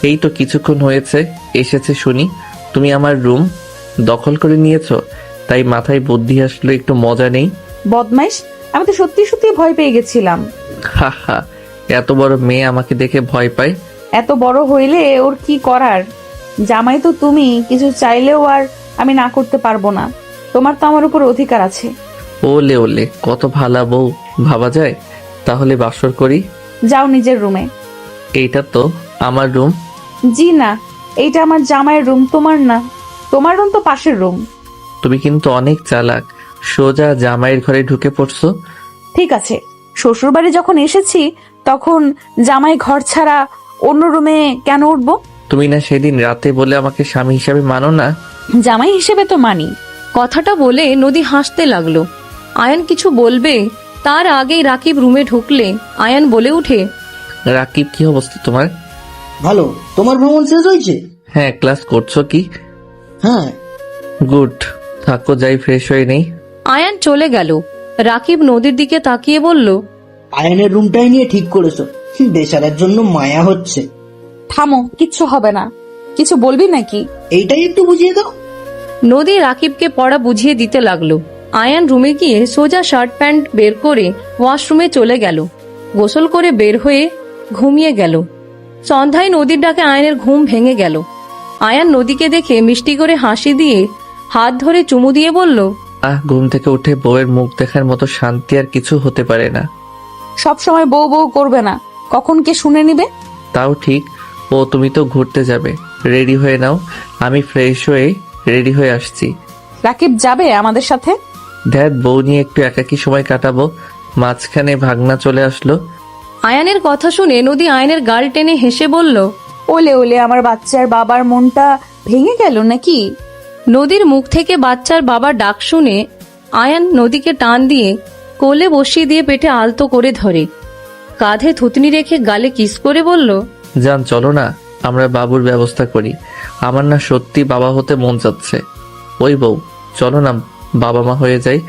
এই তো কিছুক্ষণ হয়েছে এসেছে শুনি। তুমি আমার রুম দখল করে নিয়েছো, তাই মাথায় বুদ্ধি আসলো, একটু মজা নেই।
বদমাইশ, আমি তো সত্যি সত্যি ভয় পেয়ে গেছিলাম।
হা হা, এত বড় মেয়ে আমাকে দেখে ভয় পায়।
এত বড় হইলে ওর কি করার? জামাই তো তুমি, কিছু চাইলেও আর আমি না করতে পারবো না। তোমার তো আমার উপর অধিকার আছে।
ওলে ওলে, কত ভালা বউ ভাবা যায়। তাহলে বাসর করি।
যাও নিজের রুমে।
এইটা তো আমার রুম।
জি না, এইটা আমার জামাইয়ের রুম, তোমার না। তোমার রুম তো পাশের রুম।
তুমি কিন্তু অনেক চালাক, সোজা জামাইয়ের ঘরে ঢুকে পড়ছো।
ঠিক আছে, শ্বশুর বাড়ি যখন এসেছি তখন জামাই ঘর ছাড়া অন্য রুমে কেন উঠবো?
তুমি না সেদিন রাতে বলে আমাকে স্বামী হিসাবে মানো না?
জামাই হিসেবে তো মানি।
কথাটা বলে নদী হাসতে লাগলো। আয়ান কিছু বলবে তার আগেই রাকিব রুমে ঢুকলে আয়ান বলে উঠে,
রাকিব, কি অবস্থা তোমার?
ভালো। তোমার ভ্রমণ শেষ হয়েছে?
হ্যাঁ, ক্লাস করছো কি?
হ্যাঁ।
গুড, থাকো, যাই ফ্রেশ হয়ে নেই।
আয়ান চলে গেল। রাকিব নদীর দিকে তাকিয়ে বলল,
আয়নের রুমটাই নিয়ে ঠিক করেছো। বেচারার জন্য মায়া হচ্ছে।
থামো, কিচ্ছু হবে না। কিছু বলবি নাকি?
এইটাই একটু বুঝিয়ে দাও।
নদী রাকিবকে পড়া বুঝিয়ে দিতে লাগলো। আয়ান রুমে গিয়ে সোজা শার্ট প্যান্ট বের করে ওয়াশরুমে চলে গেল। গোসল করে বের হয়ে ঘুমিয়ে গেল। সন্ধ্যায় নদীর ডাকে আয়ানের ঘুম ভেঙে গেল। আয়ান নদীকে দেখে মিষ্টি করে হাসি দিয়ে হাত ধরে চুমু দিয়ে বলল,
ঘুম থেকে উঠে বউয়ের মুখ দেখার মতো শান্তি আর কিছু হতে পারে না।
সব সময় বউ বউ করবে না, কখন কে শুনে নিবে?
তাও ঠিক। ও, তুমি তো ঘুরতে যাবে, রেডি হয়ে নাও। আমি ফ্রেশ হয়ে রেডি হয়ে আসছি।
রাকিব যাবে আমাদের সাথে?
ধ্যাত, বউ নিয়ে একটু একাকী সময় কাটাবো। মাঝখানে ভাগনা চলে আসলো।
আয়ানের কথা শুনে নদী আয়নের গাল টেনে হেসে বলল,
ওলে ওলে, আমার বাচ্চার বাবার মনটা ভেঙে গেল নাকি?
নদীর মুখ থেকে বাচ্চার বাবার ডাক শুনে আয়ান নদীকে টান দিয়ে কোলে বসিয়ে দিয়ে পেটে আলতো করে ধরে, কাঁধে থুতনি রেখে গালে কিস করে বলল,
যান, চলো না, আমরা বাবুর ব্যবস্থা করি। আমার না সত্যি বাবা হতে মন চাচ্ছে। ওই বউ, চলো না, বাবা মা হয়ে যাই।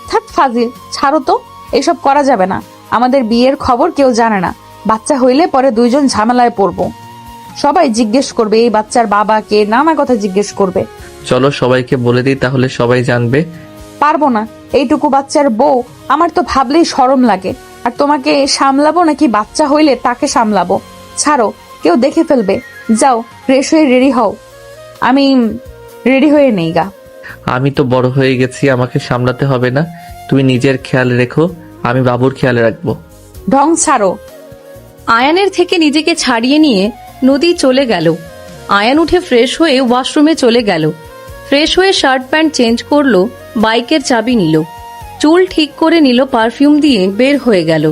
থাক ফাজিল, ছাড়ো তো, এসব করা যাবে না। আমাদের বিয়ের খবর কেউ জানে না। বাচ্চা হইলে পরে দুইজন ঝামেলায় পড়বো। সবাই জিজ্ঞেস করবে এই বাচ্চার বাবা কে, নানা কথা জিজ্ঞেস করবে।
চলো সবাইকে বলে দিই, তাহলে সবাই জানবে।
পারবো না, এইটুকু বাচ্চার বউ আমার তো ভাবলেই শরম লাগে। আর তোমাকে সামলাবো নাকি বাচ্চা হইলে তাকে সামলাবো? ছাড়ো, কেউ দেখে ফেলবে। যাও, ফ্রেশ হয়ে রেডি হও। আমি রেডি হয়ে নেই গা।
আমি তো বড় হয়ে গেছি, আমাকে সামলাতে হবে না। তুমি নিজের খেয়াল রেখো, আমি বাবুর খেয়াল রাখবো।
ঢং ছাড়ো।
আয়ানের থেকে নিজেকে ছাড়িয়ে নিয়ে নদী চলে গেল। আয়ান উঠে ফ্রেশ হয়ে ওয়াশরুমে চলে গেল। ফ্রেশ হয়ে শার্ট প্যান্ট চেঞ্জ করলো, বাইকের চাবি নিল, চুল ঠিক করে নিল, পারফিউম দিয়ে বের হয়ে গেল।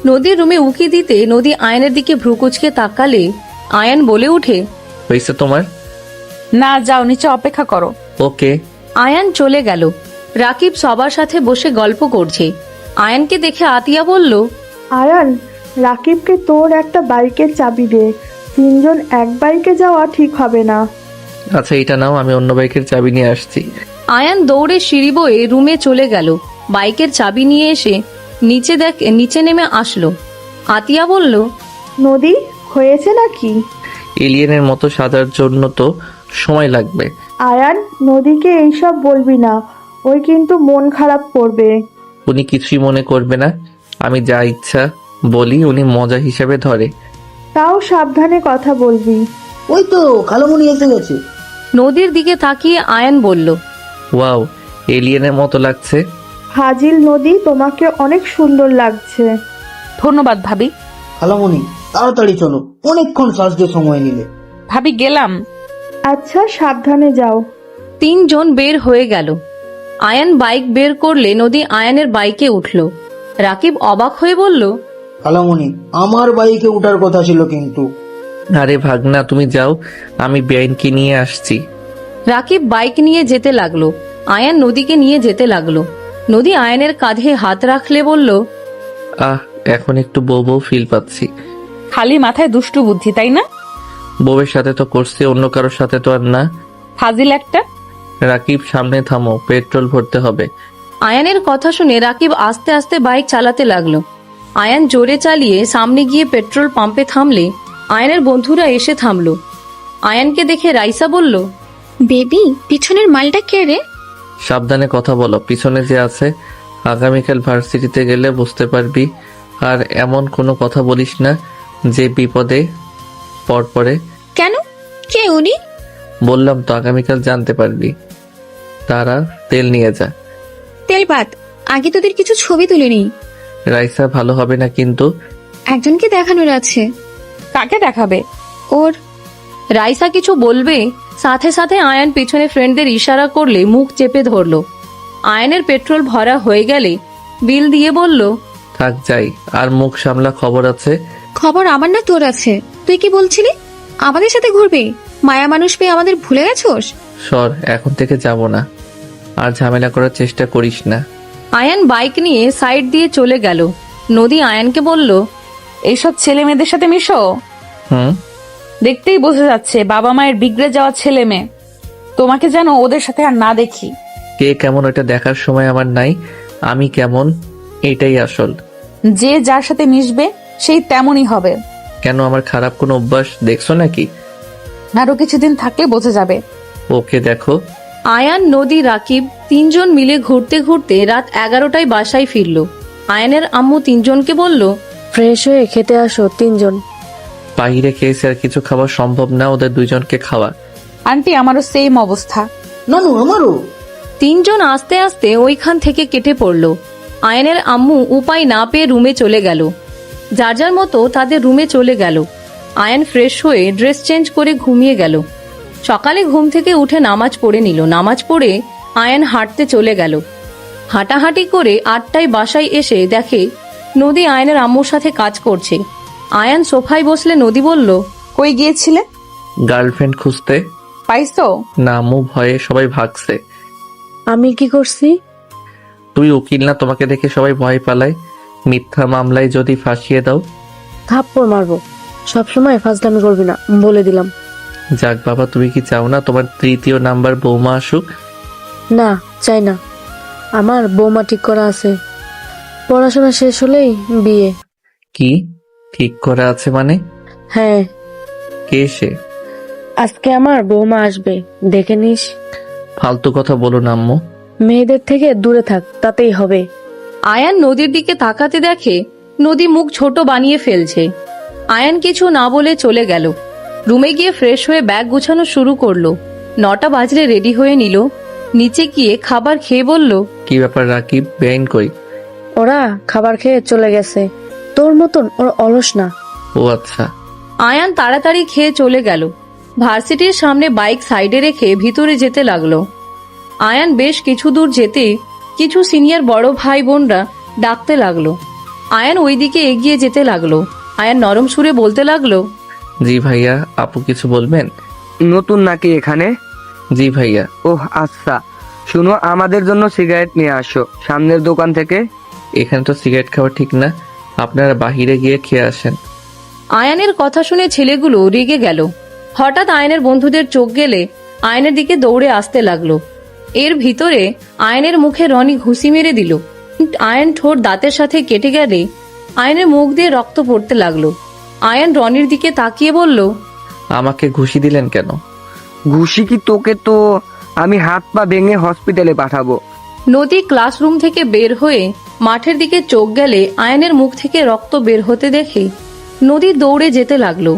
নদীর রুমে উকি দিতে নদী আয়ানের দিকে ভ্রুকুচকে তাকালে আয়ান বলে উঠে,
হয়েছে তোমার?
না, যাও, নিচে অপেক্ষা করো।
ওকে।
আয়ান চলে গেল। রাকিব সবার সাথে বসে গল্প করছে। আয়ানকে দেখে আতিয়া বলল,
আয়ান, রাকিবকে তোর একটা বাইকের চাবি দে। তিনজন এক বাইকে যাওয়া ঠিক হবে না।
আচ্ছা, এটা নাও, আমি অন্য বাইকের চাবি নিয়ে আসছি।
আয়ান দৌড়ে সিঁড়ি বয়ে রুমে চলে গেল। বাইকের চাবি নিয়ে এসে নিচে নেমে আসলো। আতিয়া বলল,
নদী, হয়েছে নাকি?
এলিয়েনের মতো সাজার জন্য তো সময় লাগবে।
আয়ান, নদীকে এইসব বলবি না, ওই কিন্তু মন খারাপ করবে।
উনি কিছুই মনে করবে না। আমি যা ইচ্ছা বলি উনি মজা হিসেবে ধরে।
তাও সাবধানে কথা বলবি।
ওই তো খালামণি এসে গেছে।
নদীর দিকে তাকিয়ে আয়ান বলল,
ওয়াও, এলিয়েনের মতো লাগছে।
ফাজিল নদী, তোমাকে অনেক সুন্দর লাগছে।
ধন্যবাদ ভাবি।
খালামণি, তাড়াতাড়ি চলো, অনেকক্ষণ সাজতে সময় নিলে।
ভাবি, গেলাম।
আচ্ছা, সাবধানে যাও।
তিনজন বের হয়ে গেল। আয়ান বাইক বের করলে নদী আয়ানের বাইকে উঠল। রাকিব অবাক হয়ে বলল,
খালামণি, আমার বাইকে উঠার কথা ছিল কিন্তু।
আরে ভাগনা, তুমি যাও, আমি বেআইনকে নিয়ে আসছি।
রাকিব বাইক নিয়ে যেতে লাগলো। আয়ান নদীকে নিয়ে যেতে লাগলো। নদী আয়ানের কাঁধে হাত রাখলে বলল,
এখন একটু বউ বউ ফিল পাচ্ছি।
খালি মাথায় দুষ্টু বুদ্ধি, তাই না?
বউয়ের সাথে তো করছি, অন্য কারোর সাথে তো আর না।
ফাজিল একটা।
রাকিব, সামনে থামো, পেট্রোল ভরতে হবে।
আয়ানের কথা শুনে রাকিব আস্তে আস্তে বাইক চালাতে লাগলো। আয়ান জোরে চালিয়ে সামনে গিয়ে পেট্রোল পাম্পে থামলে আয়ানের বন্ধুরা এসে থামলো। আয়ানকে দেখে রাইসা বলল,
বেবি, পিছনের মালটা কে রে?
সাবধানে কথা বলো, পিছনে যে আছে। আগামীকাল ভার্সিটিতে গেলে বুঝতে পারবি। আর এমন কোনো কথা বলিস না যে বিপদে পর পরে।
কেন? কে উনি?
বললাম তো আগামীকাল জানতে পারবি। তারা তেল নিয়ে যা।
তেলপাত, আগে তোদের কিছু ছবি তুলে নিই।
রাইসা ভালো হবে না কিন্তু।
একজনকে দেখানোর আছে।
কাকে দেখাবে?
ওর
রাইসা কিছু বলবে, সাথে সাথে আয়ান পিছনে ফ্রেন্ডদের ইশারা করলে মুখ চেপে ধরল। আয়ানের পেট্রোল ভরা হয়ে গেলে বিল দিয়ে বলল,
থাক যাই, আর মুখ সামলা, খবর আছে।
খবর আমার না তোর আছে। তুই কি বলছিলি? আমাদের সাথে ঘুরবি? মায়া মানুষ পেয়ে আমাদের ভুলে গেছোস?
সর, এখন থেকে যাব না। আর ঝামেলা করার চেষ্টা করিস না।
আয়ান বাইক নিয়ে সাইড দিয়ে চলে গেল। নদী আয়ানকে বলল,
এইসব ছেলে মেয়েদের সাথে মিশো?
হুম।
দেখতেই বোঝা যাচ্ছে বাবা মায়ের বিগড়ে যাওয়া ছেলে মেয়ে। তোমাকে যেন ওদের সাথে আর না দেখি।
কে কেমন ওটা দেখার সময় আমার নাই। আমি কেমন এটাই আসল।
যে যার সাথে মিশবে সেই তেমনই হবে।
কেন, আমার খারাপ কোনো অভ্যাস দেখছো নাকি?
আরো কিছুদিন থাকলে বোঝা যাবে।
ওকে দেখো।
আয়ান, নদী, রাকিব তিনজন মিলে ঘুরতে ঘুরতে রাত 11টায় বাসায় ফিরল। আয়ানের আম্মু তিনজনকে বলল,
ফ্রেশ হয়ে খেতে আসো তিনজন।
বাইরে খেয়েছে, আর কিছু খাওয়া সম্ভব না ওদের দুইজনকে খাওয়া।
আন্টি, আমারও সেম অবস্থা।
নানু আমারও।
তিনজন আস্তে আস্তে ওইখান থেকে কেটে পড়ল। আয়ানের আম্মু উপায় না পেয়ে রুমে চলে গেল। যার যার মতো তাদের রুমে চলে গেল। আয়ান ফ্রেশ হয়ে ড্রেস চেঞ্জ করে ঘুমিয়ে গেল। সকালে ঘুম থেকে উঠে নামাজ পড়ে নিল। নামাজ পড়ে আয়ান হাঁটতে চলে গেল। হাঁটাহাঁটি করে 8টায় বাসায় এসে দেখে নদী আয়ানের আম্মুর সাথে কাজ করছে। আয়ান সোফায় বসলে নদী বলল,
কই গিয়েছিলে?
গার্লফ্রেন্ড খুঁজতে।
পাইছো?
না, আম্মু ভয়ে সবাই ভাগছে।
আমি কি করছি?
তুই উকিল না, তোমাকে দেখে সবাই ভয় পালায়। মিথ্যা মামলায় যদি ফাঁসিয়ে দাও।
থাপ্পড় মারবো। সবসময় ফাজলামি করবি না, বলে দিলাম।
যাক বাবা, তুমি কি চাও না তোমার তৃতীয় নাম্বার বৌমা আসুক?
না, চাই না। আমার বৌমা ঠিক করা আছে। পড়াশোনা শেষ হলেই বিয়ে।
কি ঠিক করা আছে মানে?
হ্যাঁ,
কে সে?
আজকে আমার বৌমা আসবে, দেখে নিস।
ফালতু কথা বলো না আম্মু।
মেয়েদের থেকে দূরে থাক, তাতেই হবে।
আয়ান নদীর দিকে তাকাতে দেখে নদী মুখ ছোট বানিয়ে ফেলছে। আয়ান কিছু না বলে চলে গেল। রুমে গিয়ে ফ্রেশ হয়ে ব্যাগ গুছানো শুরু করলো। 9টা বাজলে রেডি হয়ে নিল। নিচে গিয়ে খাবার খেয়ে বলল,
কি ব্যাপার রাকিব, বেআইন কই?
ওরা খাবার খেয়ে চলে গেছে। তোর মতন ওরা অলস না।
ও আচ্ছা।
আয়ান তাড়াতাড়ি খেয়ে চলে গেল। ভার্সিটির সামনে বাইক সাইডে রেখে ভিতরে যেতে লাগলো। আয়ান বেশ কিছু দূর যেতে কিছু সিনিয়র বড় ভাই বোনরা ডাকতে লাগলো। আয়ান ওইদিকে এগিয়ে যেতে লাগলো। আয়ান নরম সুরে বলতে লাগলো,
জি ভাইয়া, আপু কিছু বলবেন?
নতুন নাকি এখানে?
জি ভাইয়া।
ওহ আচ্ছা, শুনো, আমাদের জন্য সিগারেট নিয়ে আসো সামনের দোকান থেকে।
এখানে তো সিগারেট খাওয়া ঠিক না, আপনারা বাহিরে গিয়ে খেয়ে আসেন।
আয়ানের কথা শুনে ছেলেগুলো রেগে গেল। হঠাৎ আয়নের বন্ধুদের চোখ গেলে আয়নের দিকে দৌড়ে আসতে লাগলো। এর ভিতরে আয়নের মুখে রনি ঘুষি মেরে দিল। আয়ন ঠোঁট দাঁতের সাথে কেটে গেলে আয়নের মুখ দিয়ে রক্ত পড়তে লাগলো। আয়ন রনির দিকে তাকিয়ে বলল,
আমাকে ঘুষি দিলেন কেন?
ঘুষি কি তোকে? তো আমি হাত পা ভেঙে হসপিটালে পাঠাবো।
নদী ক্লাসরুম থেকে বের হয়ে মাঠের দিকে চোখ গেলে আয়নের মুখ থেকে রক্ত বের হতে দেখে নদী দৌড়ে যেতে লাগলো।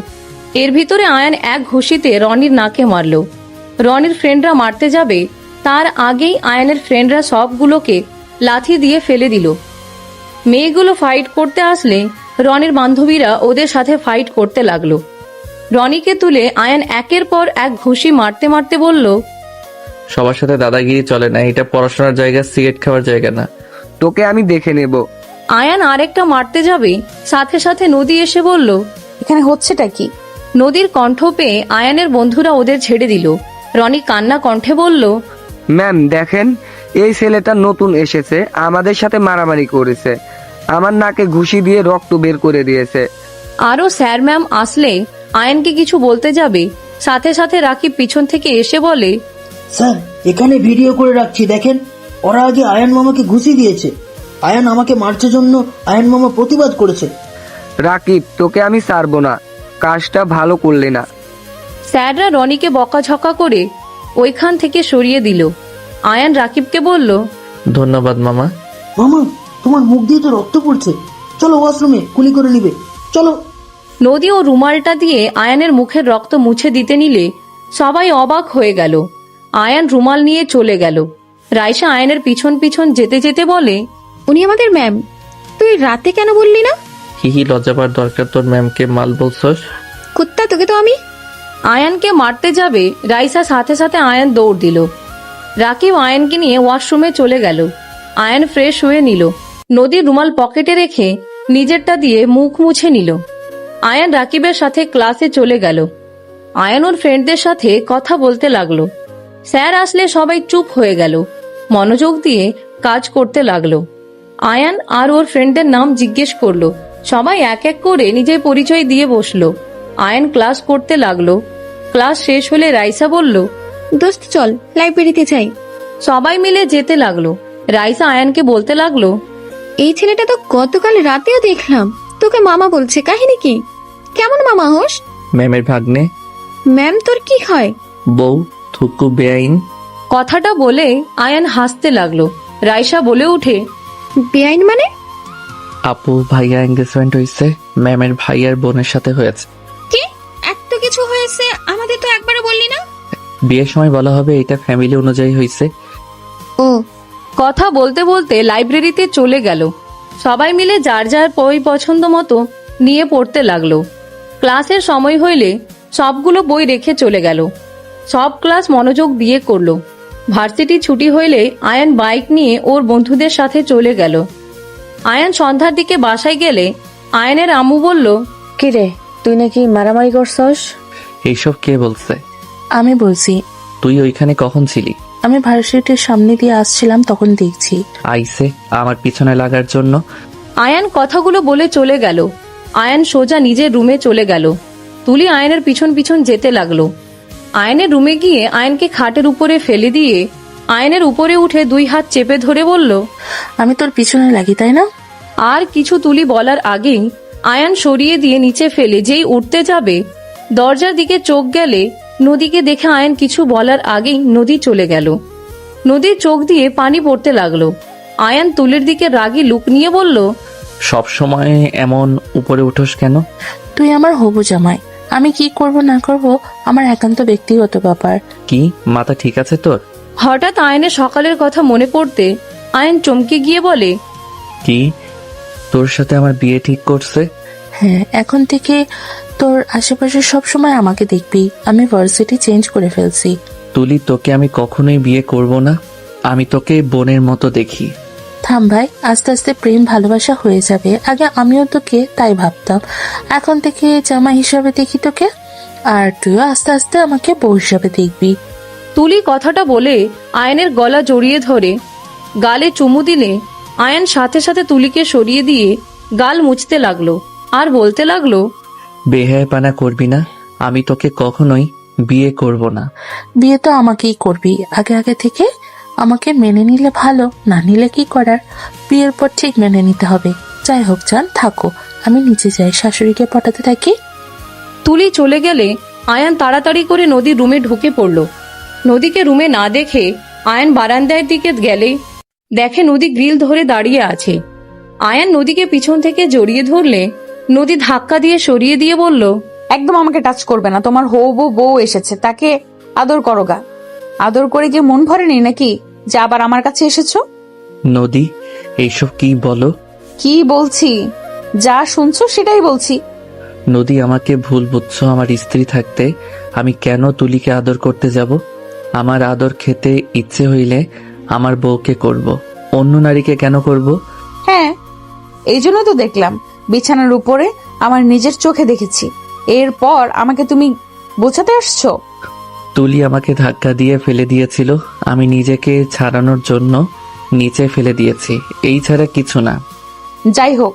এর ভিতরে আয়ান এক ঘুষিতে রনির নাকে মারল। রনির ফ্রেন্ডরা মারতে যাবে তার আগেই আয়ানের ফ্রেন্ডরা সবগুলোকে লাথি দিয়ে ফেলে দিল। মেয়েগুলো ফাইট করতে আসলে রনির বান্ধবীরা ওদের সাথে ফাইট করতে লাগলো। রনিকে তুলে আয়ান একের পর এক ঘুষি মারতে মারতে বলল,
সবার সাথে দাদাগিরি চলে না, এটা পড়াশোনার জায়গা, সিগারেট খাওয়ার জায়গা না।
তোকে আমি দেখে নেব।
আয়ান আরেকটা মারতে যাবে, সাথে সাথে নদী এসে বলল,
এখানে হচ্ছেটা কি?
নদীর কণ্ঠ পেয়ে আয়ানের বন্ধুরা ওদের ছেড়ে দিল। রনি কান্না কণ্ঠে বলল,
ম্যাম দেখেন, এই ছেলেটা নতুন এসেছে, আমাদের সাথে মারামারি করেছে, আমার নাকে ঘুষি দিয়ে রক্ত বের করে দিয়েছে।
আরো স্যার ম্যাম আসলে আয়ানকে কিছু বলতে যাবে, সাথে সাথে রাকিব পিছন থেকে এসে বলে,
স্যার এখানে ভিডিও করে রাখছি, দেখেন ওরা আগে আয়ান মামাকে ঘুষি দিয়েছে। আয়ান আমাকে মারছে জন্য আয়ান মামা প্রতিবাদ করেছে।
রাকিব, তোকে আমি ছাড়বো না, কাজটা ভালো করলে না।
স্যাররা রনিকে বকাঝকা করে ওইখান থেকে সরিয়ে দিল। আয়ান রাকিবকে বলল,
ধন্যবাদ মামা।
মামা তোমার মুখ দিয়ে তো রক্ত পড়ছে, চলো ওয়াশরুমে কুলি করে নিবে, চলো।
নদী ও রুমালটা দিয়ে আয়ানের মুখের রক্ত মুছে দিতে নিলে সবাই অবাক হয়ে গেল। আয়ান রুমাল নিয়ে চলে গেল। রাইসা আয়ানের পিছন পিছন যেতে যেতে বলে,
উনি আমাদের ম্যাম, তুই রাতে কেন বললি না?
হিহি, লজ্জা পাওয়ার দরকার তোর ম্যামকে মাল বলছস?
কুত্তা, তোকে তো আমি।
আয়ানকে মারতে যাবে, রাইসা সাথে সাথে আয়ান দৌড় দিল। রাকিব আয়ানকে নিয়ে ওয়াশরুমে চলে গেল। আয়ান ফ্রেশ হয়ে নিল। নদীর রুমাল পকেটে রেখে নিজেরটা দিয়ে মুখ মুছে নিল। আয়ান রাকিবের সাথে ক্লাসে চলে গেল। আয়ান ওর ফ্রেন্ডদের সাথে কথা বলতে লাগলো। স্যার আসলে সবাই চুপ হয়ে গেল, মনোযোগ দিয়ে কাজ করতে লাগলো। আয়ান আর ওর ফ্রেন্ডদের নাম জিজ্ঞেস করলো। সবাই এক এক করে নিজের পরিচয় দিয়ে বসলো। আয়ান ক্লাস করতে লাগলো। ক্লাস শেষ হলে রাইসা বলল,
দোস্ত চল লাইব্রেরিতে যাই।
সবাই মিলে যেতে লাগলো। রাইসা আয়ানকে বলতে লাগলো,
এই ছেলেটা তো গতকাল রাতেও দেখলাম, তোকে মামা বলছে, কাহিনী কি? কেমন মামা হোস?
ম্যামের ভাগ্নে।
ম্যাম তোর কি হয়?
বউ, থুকু, বেআইন।
কথাটা বলে আয়ান হাসতে লাগলো। রাইসা বলে উঠে,
বেআইন মানে?
আপু ভাইয়া এঙ্গেজমেন্ট হয়েছে, ম্যামের ভাইয়ার বোনের সাথে হয়েছে।
কি এত কিছু হয়েছে, আমাদের তো একবারও বললি না।
বিয়ের সময় বলা হবে, এটা ফ্যামিলি অনুযায়ী হয়েছে।
ও,
কথা বলতে বলতে লাইব্রেরিতে চলে গেল। সবাই মিলে যার যার বই পছন্দ মতো নিয়ে পড়তে লাগলো। ক্লাসের সময় হইলে সবগুলো বই রেখে চলে গেল। সব ক্লাস মনোযোগ দিয়ে করলো। ভার্সিটি ছুটি হইলে আয়ান বাইক নিয়ে ওর বন্ধুদের সাথে চলে গেল। আয়ান সন্ধ্যার দিকে বাসায় গেলে আয়ানের আম্মু বলল,
কিরে, তুই নাকি মারামারি করছস?
এইসব কে বলছে?
আমি বলছি।
তুই ওইখানে কখন ছিলি?
আমি ভার্সিটির সামনে দিয়ে আসছিলাম, তখন দেখছি।
আইসে আমার পিছনে লাগার জন্য।
আয়ান কথাগুলো বলে চলে গেল। আয়ান সোজা নিজের রুমে চলে গেল। তুলি আয়ানের পিছন পিছন যেতে লাগলো। আয়ানের রুমে গিয়ে আয়ানকে খাটের উপরে ফেলে দিয়ে আয়ানের উপরে উঠে দুই হাত চেপে ধরে বলল,
আমি তোর পিছনে লাগি, তাই না?
আর কিছু তুলি বলার আগেই আয়ান সরিয়ে দিয়ে নিচে ফেলে যেই উঠতে যাবে, দরজার দিকে চোখ গেলে নদীকে দেখে আয়ান কিছু বলার আগেই নদী চলে গেল। নদীর চোখ দিয়ে পানি পড়তে লাগলো। আয়ান তুলির দিকে রাগী লুক নিয়ে বলল,
সব সময় এমন উপরে উঠোস কেন?
তুই আমার হবু জামাই, আমি কি করব না করব আমার একান্ত ব্যক্তিগত ব্যাপার।
কি মাথা ঠিক আছে তোর?
হঠাৎ আয়ানের সকালের কথা মনে পড়তে আয়ান চমকে গিয়ে বলে,
কি তোর সাথে আমার বিয়ে ঠিক করছে?
হ্যাঁ, এখন থেকে তোর আশেপাশে সব সময় আমাকে দেখবি। আমি ভার্সিটি চেঞ্জ করে ফেলছি।
তুলি, তোকে আমি কখনোই বিয়ে করব না। আমি তোকে বোনের মতো দেখি।
থাম ভাই, আস্তে আস্তে প্রেম ভালোবাসা হয়ে যাবে। আগে আমিও তোকে তাই ভাবতাম, এখন থেকে জামাই হিসাবে দেখি তোকে, আর তুইও আস্তে আস্তে আমাকে বউ হিসাবে দেখবি।
তুলি কথাটা বলে আয়ানের গলা জড়িয়ে ধরে গালে চুমু দিলে আয়ান সাথে সাথে তুলিকে সরিয়ে দিয়ে গাল মুছতে লাগলো আর বলতে লাগলো,
বেহায়াপনা করবি না। আমি তোকে কখনোই বিয়ে করব না।
বিয়ে তো আমাকেই করবি, আগে আগে থেকে আমাকে মেনে নিলে ভালো, না নিলে কি করার, বিয়ের পর ঠিক মেনে নিতে হবে। যাই হোক জান, থাকো, আমি নিচে যাই, শাশুড়িকে পটাতে থাকি।
তুলি চলে গেলে আয়ান তাড়াতাড়ি করে নদীর রুমে ঢুকে পড়ল। নদীকে রুমে না দেখে আয়ান বারান্দার দিকে গেলে দেখে নদী গ্রিল ধরে দাঁড়িয়ে আছে। আয়ান নদীকে পিছন থেকে জড়িয়ে ধরলে নদী ধাক্কা দিয়ে সরিয়ে দিয়ে বলল,
একদম আমাকে টাচ করবে না, তোমার হবু বউ এসেছে, তাকে আদর করো গা। আদর করে কি মন ভরেনি নাকি যে আবার আমার কাছে এসেছো?
নদী, এইসব কি বলো?
কি বলছি, যা শুনছো সেটাই বলছি।
নদী, আমাকে ভুল বুঝছো। আমার স্ত্রী থাকতে আমি কেন তুলিকে আদর করতে যাব? আমার আদর খেতে ইচ্ছে হইলে আমার বউকে করব, অন্য নারীকে কেন করব?
হ্যাঁ, এই জন্য তো দেখলাম বিছানার উপরে, আমার নিজের চোখে দেখেছি। এরপর আমাকে তুমি বোঝাতে আসছো?
তুলি আমাকে ধাক্কা দিয়ে ফেলে দিয়েছিল, আমি নিজেকে ছাড়ানোর জন্য নিচে ফেলে দিয়েছি, এই ছাড়া কিছু না।
যাই হোক,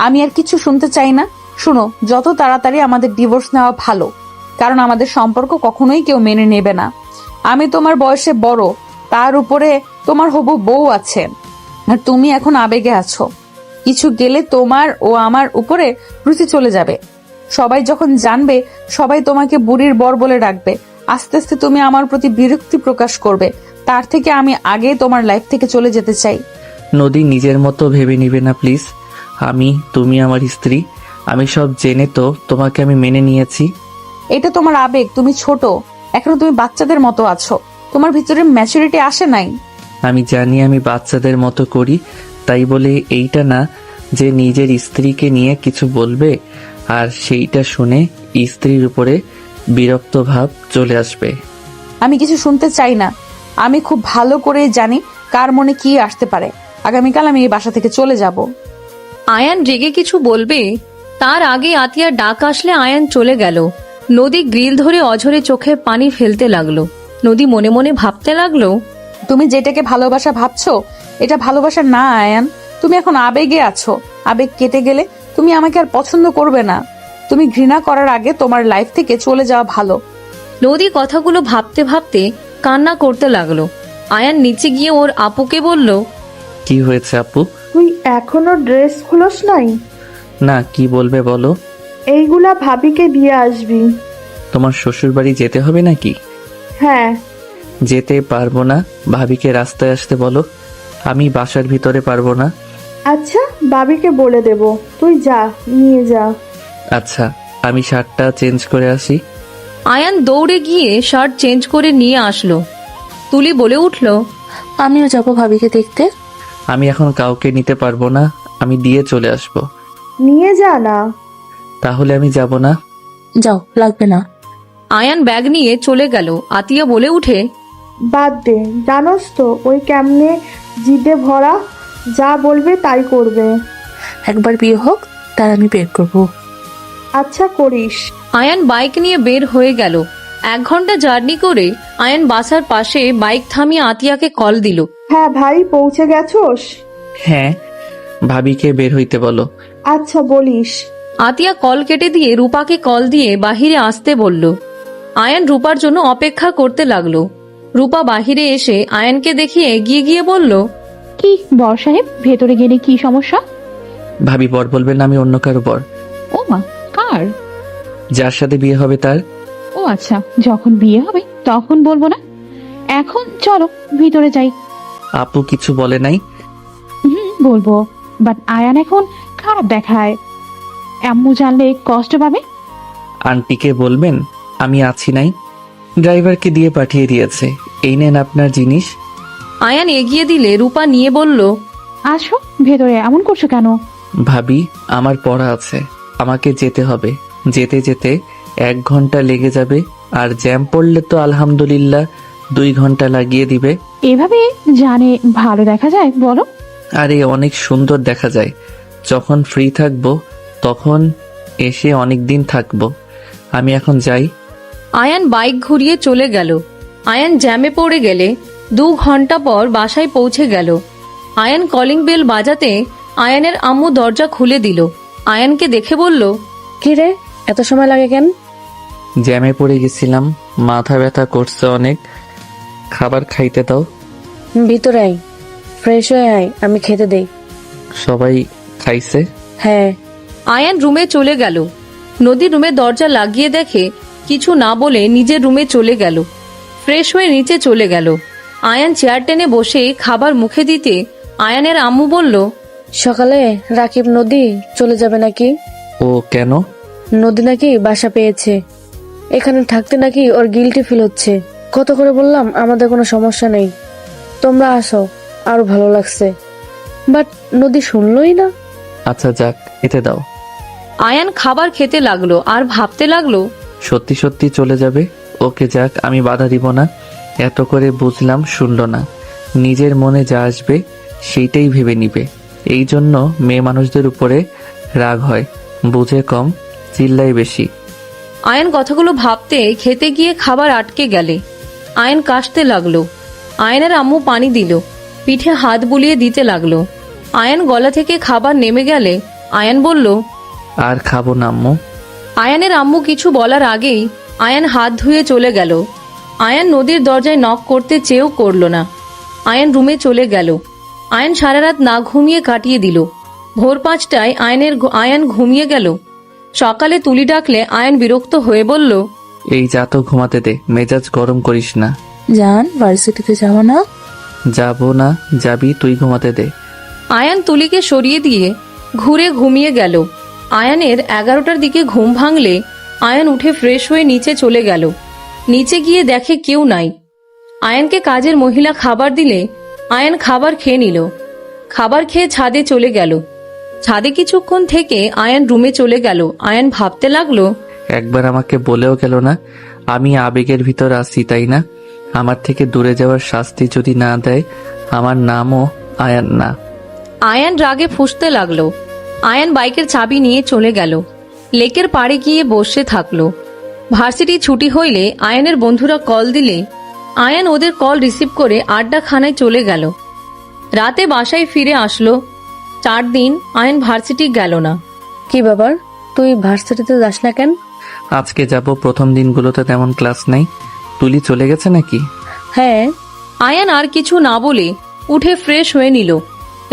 আমি আর কিছু শুনতে চাই না। শুনো, যত তাড়াতাড়ি আমাদের ডিভোর্স নেওয়া ভালো, কারণ আমাদের সম্পর্ক কখনোই কেউ মেনে নেবে না। আমি তোমার বয়সে বড়, তার উপরে তোমার হবু বউ আছে, আর তুমি এখন আবেগে আছো। কিছু গেলে তোমার ও আমার উপরে রুচি চলে যাবে। সবাই যখন জানবে, সবাই তোমাকে বুড়ির বর বলে ডাকবে। আস্তে আস্তে তুমি আমার প্রতি বিরক্তি প্রকাশ করবে। তার থেকে আমি আগে তোমার লাইফ থেকে চলে যেতে চাই।
নদী, নিজের মতো ভেবে নিবে না প্লিজ। তুমি আমার স্ত্রী, আমি সব জেনে তো তোমাকে আমি মেনে নিয়েছি।
এটা তোমার আবেগ, তুমি ছোট, এখনো তুমি বাচ্চাদের মতো আছো, তোমার ভিতরে ম্যাচুরিটি আসে নাই।
আমি জানি আমি বাচ্চাদের মতো করি, তাই বলে এইটা না যে নিজের স্ত্রীকে নিয়ে কিছু বলবে আর সেইটা শুনে স্ত্রীর উপরে বিরক্ত ভাব চলে আসবে।
আমি কিছু শুনতে চাই না। আমি খুব ভালো করে জানি কার মনে কি আসতে পারে। আগামীকাল আমি এই বাসা থেকে চলে যাব।
আয়ান রেগে কিছু বলবে তার আগে আতিয়ার ডাক আসলে আয়ান চলে গেল। নদী গ্রিল ধরে অঝরে চোখে পানি ফেলতে লাগলো। নদী মনে মনে ভাবতে লাগলো,
তুমি যেটাকে ভালোবাসা ভাবছো এটা ভালোবাসা না আয়ান। তুমি এখন আবেগে আছো, আবেগ কেটে গেলে তুমি আমাকে আর পছন্দ করবে না। তুমি ঘৃণা করার আগে তোমার লাইফ থেকে চলে যাওয়া ভালো।
নদী কথাগুলো ভাবতে ভাবতে কান্না করতে লাগলো। আয়ান নিচে গিয়ে ওর আপুকে বলল,
কি হয়েছে আপু?
তুই এখনো ড্রেস খুলোস নাই?
না, কি বলবে বলো।
এইগুলা ভাবিকে দিয়ে আসবি।
তোমার শ্বশুর বাড়ি যেতে হবে নাকি?
হ্যাঁ।
যেতে পারবো না, ভাবিকে রাস্তায় আসতে বলো। আমি বাসার ভিতরে পারবো না।
আচ্ছা, বাবিকে বলে দেব, তুই যা, নিয়ে যা।
আচ্ছা, আমি শার্টটা চেঞ্জ করে আসি।
আয়ান দৌড়ে গিয়ে শার্ট চেঞ্জ করে নিয়ে আসলো। তুলি বলে উঠল,
আমিও যাব ভাবিকে দেখতে।
আমি এখন কাউকে নিতে পারবো না, আমি দিয়ে চলে আসবো।
নিয়ে যা না।
তাহলে আমি যাব না।
যাও, লাগবে না।
আয়ান ব্যাগ নিয়ে চলে গেল। আতিয়া বলে উঠে,
বাদ দে, জানোস তো ওই কেমনে জিদে ভরা, যা বলবে তাই করবে।
একবার বিয়ে হোক, তার আমি বের করবো।
আচ্ছা করিস।
আয়ান বাইক নিয়ে বের হয়ে গেল। 1 ঘন্টা জার্নি করে আয়ান বাসার পাশে বাইক থামিয়ে আতিয়াকে কল দিল।
হ্যাঁ ভাই, পৌঁছে গেছোস?
হ্যাঁ, ভাবিকে বের হইতে বলো।
আচ্ছা বলিস।
আতিয়া কল কেটে দিয়ে রূপাকে কল দিয়ে বাহিরে আসতে বলল। আয়ান রূপার জন্য অপেক্ষা করতে লাগলো। রূপা বাহিরে এসে আয়ানকে দেখে এগিয়ে গিয়ে বলল,
কি বর সাহেব, ভেতরে গেলে কি সমস্যা?
ভাবি বর বলবেন না, আমি অন্য কারো বর।
ও মা, কার?
যার সাথে বিয়ে হবে তার।
ও আচ্ছা, যখন বিয়ে হবে তখন বলবো না, এখন চলো ভিতরে যাই।
আপু কিছু বলে নাই?
বলবো, বাট আয়ান এখন খারাপ দেখায়, আম্মু জানলে কষ্ট পাবে।
আন্টিকে বলবেন আমি আছি নাই, ড্রাইভারকে দিয়ে পাঠিয়ে দিয়েছে, এই নেন আপনার জিনিস।
আয়ান এগিয়ে দিলে রূপা নিয়ে বলল,
আসো ভেতরে, এমন করছো কেন?
ভাবি আমার পড়া আছে, আমাকে যেতে হবে। যেতে যেতে 1 ঘন্টা লেগে যাবে, আর জ্যাম পড়লে তো আলহামদুলিল্লাহ 2 ঘন্টা লাগিয়ে দিবে।
এভাবে জানে ভালো দেখা যায় বলো?
আরে অনেক সুন্দর দেখা যায়। যখন ফ্রি থাকবো তখন এসে অনেক দিন থাকবো। আমি এখন যাই।
আয়ান বাইক ঘুরিয়ে চলে গেল। আয়ান জ্যামে পড়ে গেলে 2 ঘন্টা পর বাসায় পৌঁছে গেল। আয়ান কলিং বেল বাজাতে আয়ানের আম্মু দরজা খুলে দিল। আয়ানকে দেখে বলল,
কি রে, এত সময় লাগে কেন?
জ্যামে পড়ে গেছিলাম, মাথা ব্যথা করছে অনেক, খাবার খাইতে দাও।
ভিতরে আয়, ফ্রেশ হয়ে আয়, আমি খেতে দেই।
সবাই খাইছে?
হ্যাঁ।
আয়ান রুমে চলে গেল। নদী রুমে দরজা লাগিয়ে দেখে কিছু না বলে নিজের রুমে চলে গেল। ফ্রেশ হয়ে নিচে চলে গেল। আয়ান চেয়ার টেনে বসে খাবার মুখে দিতে আয়ানের আম্মু বলল,
সকালে রাকিব নদী চলে যাবে নাকি?
ও কেন?
নদী নাকি বাসা পেয়েছে, এখানে থাকতে নাকি ওর গিল্টি ফিল হচ্ছে। কত করে বললাম আমাদের কোনো সমস্যা নেই, তোমরা আসো, আরো ভালো লাগছে, বাট নদী শুনলই না।
আচ্ছা যাক, এতে দাও।
আয়ান খাবার খেতে লাগলো আর ভাবতে লাগলো,
সত্যি সত্যি চলে যাবে? ওকে যাক, আমি বাধা দিব না। এত করে বুঝলাম, শুনলো না। নিজের মনে যা আসবে সেইটাই ভেবে নিবে। এই জন্য মেয়ে মানুষদের উপরে রাগ হয়, বুঝে কম, চিল্লাই বেশি।
আয়ান কথাগুলো ভাবতে খেতে গিয়ে খাবার আটকে গেলে আয়ান কাশতে লাগলো। আয়ানের আম্মু পানি দিল, পিঠে হাত বুলিয়ে দিতে লাগলো। আয়ান গলা থেকে খাবার নেমে গেলে আয়ান বলল,
আর খাবো না আম্মু।
আয়ানের আম্মু কিছু বলার আগেই আয়ান হাত ধুয়ে চলে গেল। আয়ান নদীর দরজায় নক করতে চেয়েও করল না। আয়ান রুমে চলে গেল। আয়ান সারা রাত না ঘুমিয়ে কাটিয়ে দিল। ভোর 5টায় আয়ান ঘুমিয়ে গেল। সকালে তুলি ডাকলে আয়ান বিরক্ত হয়ে বলল,
এই যা তো ঘুমাতে দে, মেজাজ গরম করিস না।
জান, ভার্সিটিতে যাবো না?
যাবো না, যাবি তুই, ঘুমাতে দে।
আয়ান তুলিকে সরিয়ে দিয়ে ঘুরে ঘুমিয়ে গেল। আয়ানের 11টার দিকে ঘুম ভাঙলে আয়ান উঠে ফ্রেশ হয়ে নিচে চলে গেল। নিচে গিয়ে দেখে কেউ নাই। আয়ানকে কাজের মহিলা খাবার দিলে আয়ান খাবার খেয়ে নিল। খাবার খেয়ে ছাদে চলে গেল। ছাদে কিছুক্ষণ থেকে আয়ান রুমে চলে গেল। আয়ান ভাবতে লাগলো,
একবার আমাকে বলেও গেল না আমি আবেগের ভিতর আছি, তাই না? আমার থেকে দূরে যাওয়ার শাস্তি যদি না দেয়, আমার নামও আয়ান না।
আয়ান রাগে ফুঁসতে লাগলো। আয়ান বাইকের চাবি নিয়ে চলে গেল। লেকের পাড়ে গিয়ে বসে থাকলো। ভার্সিটি ছুটি হইলে আয়ানের বন্ধুরা কল দিলে আয়ান ওদের কল রিসিভ করে আড্ডাখানায় চলে গেল। রাতে বাসায় ফিরে আসলো। 4 দিন আয়ান ভার্সিটি গেল না।
কি ব্যাপার, তুই ভার্সিটিতে যাস না কেন?
আজকে যাব, প্রথম দিনগুলোতে তেমন ক্লাস নেই। তুলি চলে গেছে নাকি?
হ্যাঁ।
আয়ান আর কিছু না বলে উঠে ফ্রেশ হয়ে নিল।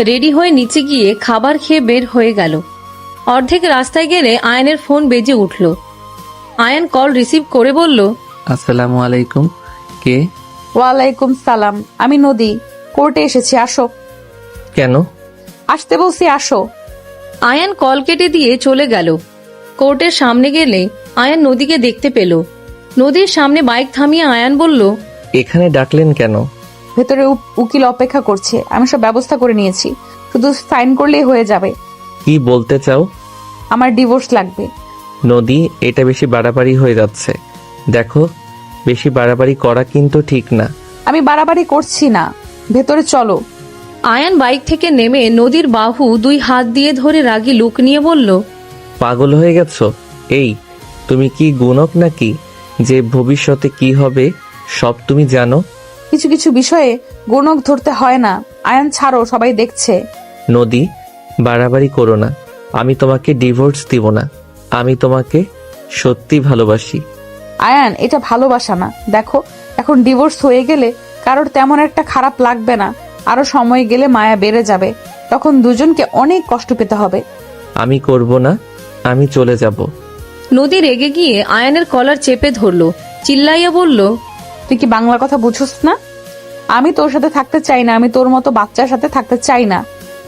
রেডি হয়ে নিচে গিয়ে খাবার খেয়ে বের হয়ে গেল। অর্ধেক রাস্তায় গেলে আয়ানের ফোন বেজে উঠল। আয়ান কল রিসিভ করে বলল,
আসসালামু আলাইকুম। কে?
ওয়ালাইকুম সালাম, আমি নদী। কোর্টে এসেছি, আসো।
কেন?
আসতে বলছি, আসো।
আয়ান কল কেটে দিয়ে চলে গেল। কোর্টের সামনে গেলে আয়ান নদীকে দেখতে পেল। নদীর সামনে বাইক থামিয়ে আয়ান বলল,
এখানে ডাকলেন কেন?
ভেতরে উকিল অপেক্ষা করছে, আমি সব ব্যবস্থা করে নিয়েছি, শুধু সাইন করলেই হয়ে যাবে।
কি বলতে চাও?
আমার ডিভোর্স লাগবে।
নদী, এটা বেশি বাড়াবাড়ি হয়ে যাচ্ছে। দেখো, বেশি বাড়াবাড়ি করা কিন্তু ঠিক না।
আমি বাড়াবাড়ি করছি না, ভেতরে চলো।
আয়ান বাইক থেকে নেমে নদীর বাহু 2 হাত দিয়ে ধরে রাগী লুক নিয়ে বলল,
পাগল হয়ে গেছো? এই, তুমি কি গুণক নাকি যে ভবিষ্যতে কি হবে সব তুমি জানো?
কিছু কিছু বিষয়ে গুণক ধরতে হয় না। আয়ান ছাড়ো, সবাই দেখছে।
নদী, বাড়াবাড়ি করো না। আমি তোমাকে ডিভোর্স দিব না। আমি তোমাকে সত্যি ভালোবাসি।
আয়ান, এটা ভালোবাসা না। দেখো, এখন ডিভোর্স হয়ে গেলে কারোর তেমন একটা খারাপ লাগবে না। আরো সময় গেলে মায়া বেড়ে যাবে, তখন দুজনকে অনেক কষ্ট পেতে হবে।
আমি করব না, আমি চলে যাব।
নদী রেগে গিয়ে আয়ানের কলার চেপে ধরলো, চিল্লাইয়া বলল,
তুই কি বাংলা কথা বুঝছস না? আমি তোর সাথে থাকতে চাই না, আমি তোর মতো বাচ্চার সাথে থাকতে চাই না।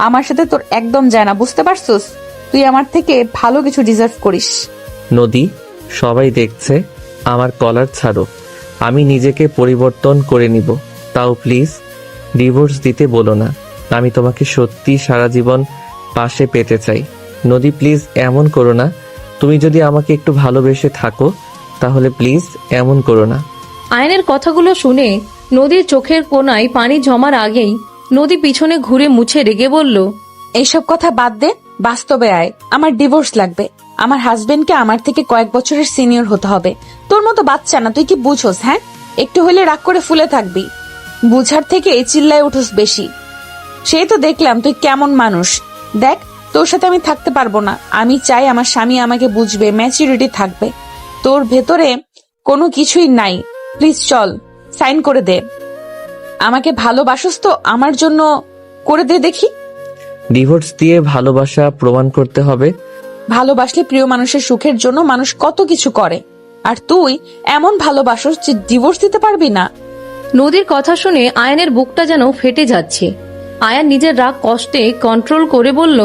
আমার সাথে তোর একদম যায় না, বুঝতে পারছস? তুই আমার থেকে ভালো কিছু ডিজার্ভ করিস।
নদী, সবাই দেখছে, আমার কলার ছাড়ো। আমি নিজেকে পরিবর্তন করে নিব। তাও প্লিজ ডিভোর্স দিতে বলো না। আমি তোমাকে সত্যি সারা জীবন পাশে পেতে চাই। নদী, প্লিজ এমন করো না। তুমি যদি আমাকে একটু ভালোবেসে থাকো তাহলে প্লিজ এমন করো না।
আয়নের কথাগুলো শুনে নদীর চোখের কোণায় পানি জমার আগেই নদী পিছনে ঘুরে মুছে রেগে বলল,
এইসব কথা বাদ দে, বাস্তবে আয়। আমার ডিভোর্স লাগবে। আমার হাজবেন্ডকে আমার থেকে কয়েক বছরের সিনিয়র হতে হবে। তোর মতো বাচ্চা না, তুই কি বুঝোস? হ্যাঁ, একটু হলে রাগ করে ফুলে থাকবি, বুঝার থেকে চিল্লায় উঠোস বেশি। সেই তো দেখলাম তুই কেমন মানুষ। দেখ, তোর সাথে আমি থাকতে পারবো না। আমি চাই আমার স্বামী আমাকে বুঝবে, ম্যাচুরিটি থাকবে। তোর ভেতরে কোনো কিছুই নাই। প্লিজ চল, সাইন করে দে। আমাকে ভালোবাসোস তো আমার জন্য করে দে দেখি।
ডিভোর্স দিয়ে ভালোবাসা প্রমাণ করতে হবে?
ভালোবাসলে প্রিয় মানুষের সুখের জন্য মানুষ কত কিছু করে, আর তুই এমন ভালোবাসোস যে ডিভোর্স দিতে পারবি না।
নদীর কথা শুনে আয়নের বুকটা যেন ফেটে যাচ্ছে। আয়ান নিজের রাগ কষ্টে কন্ট্রোল করে বলল,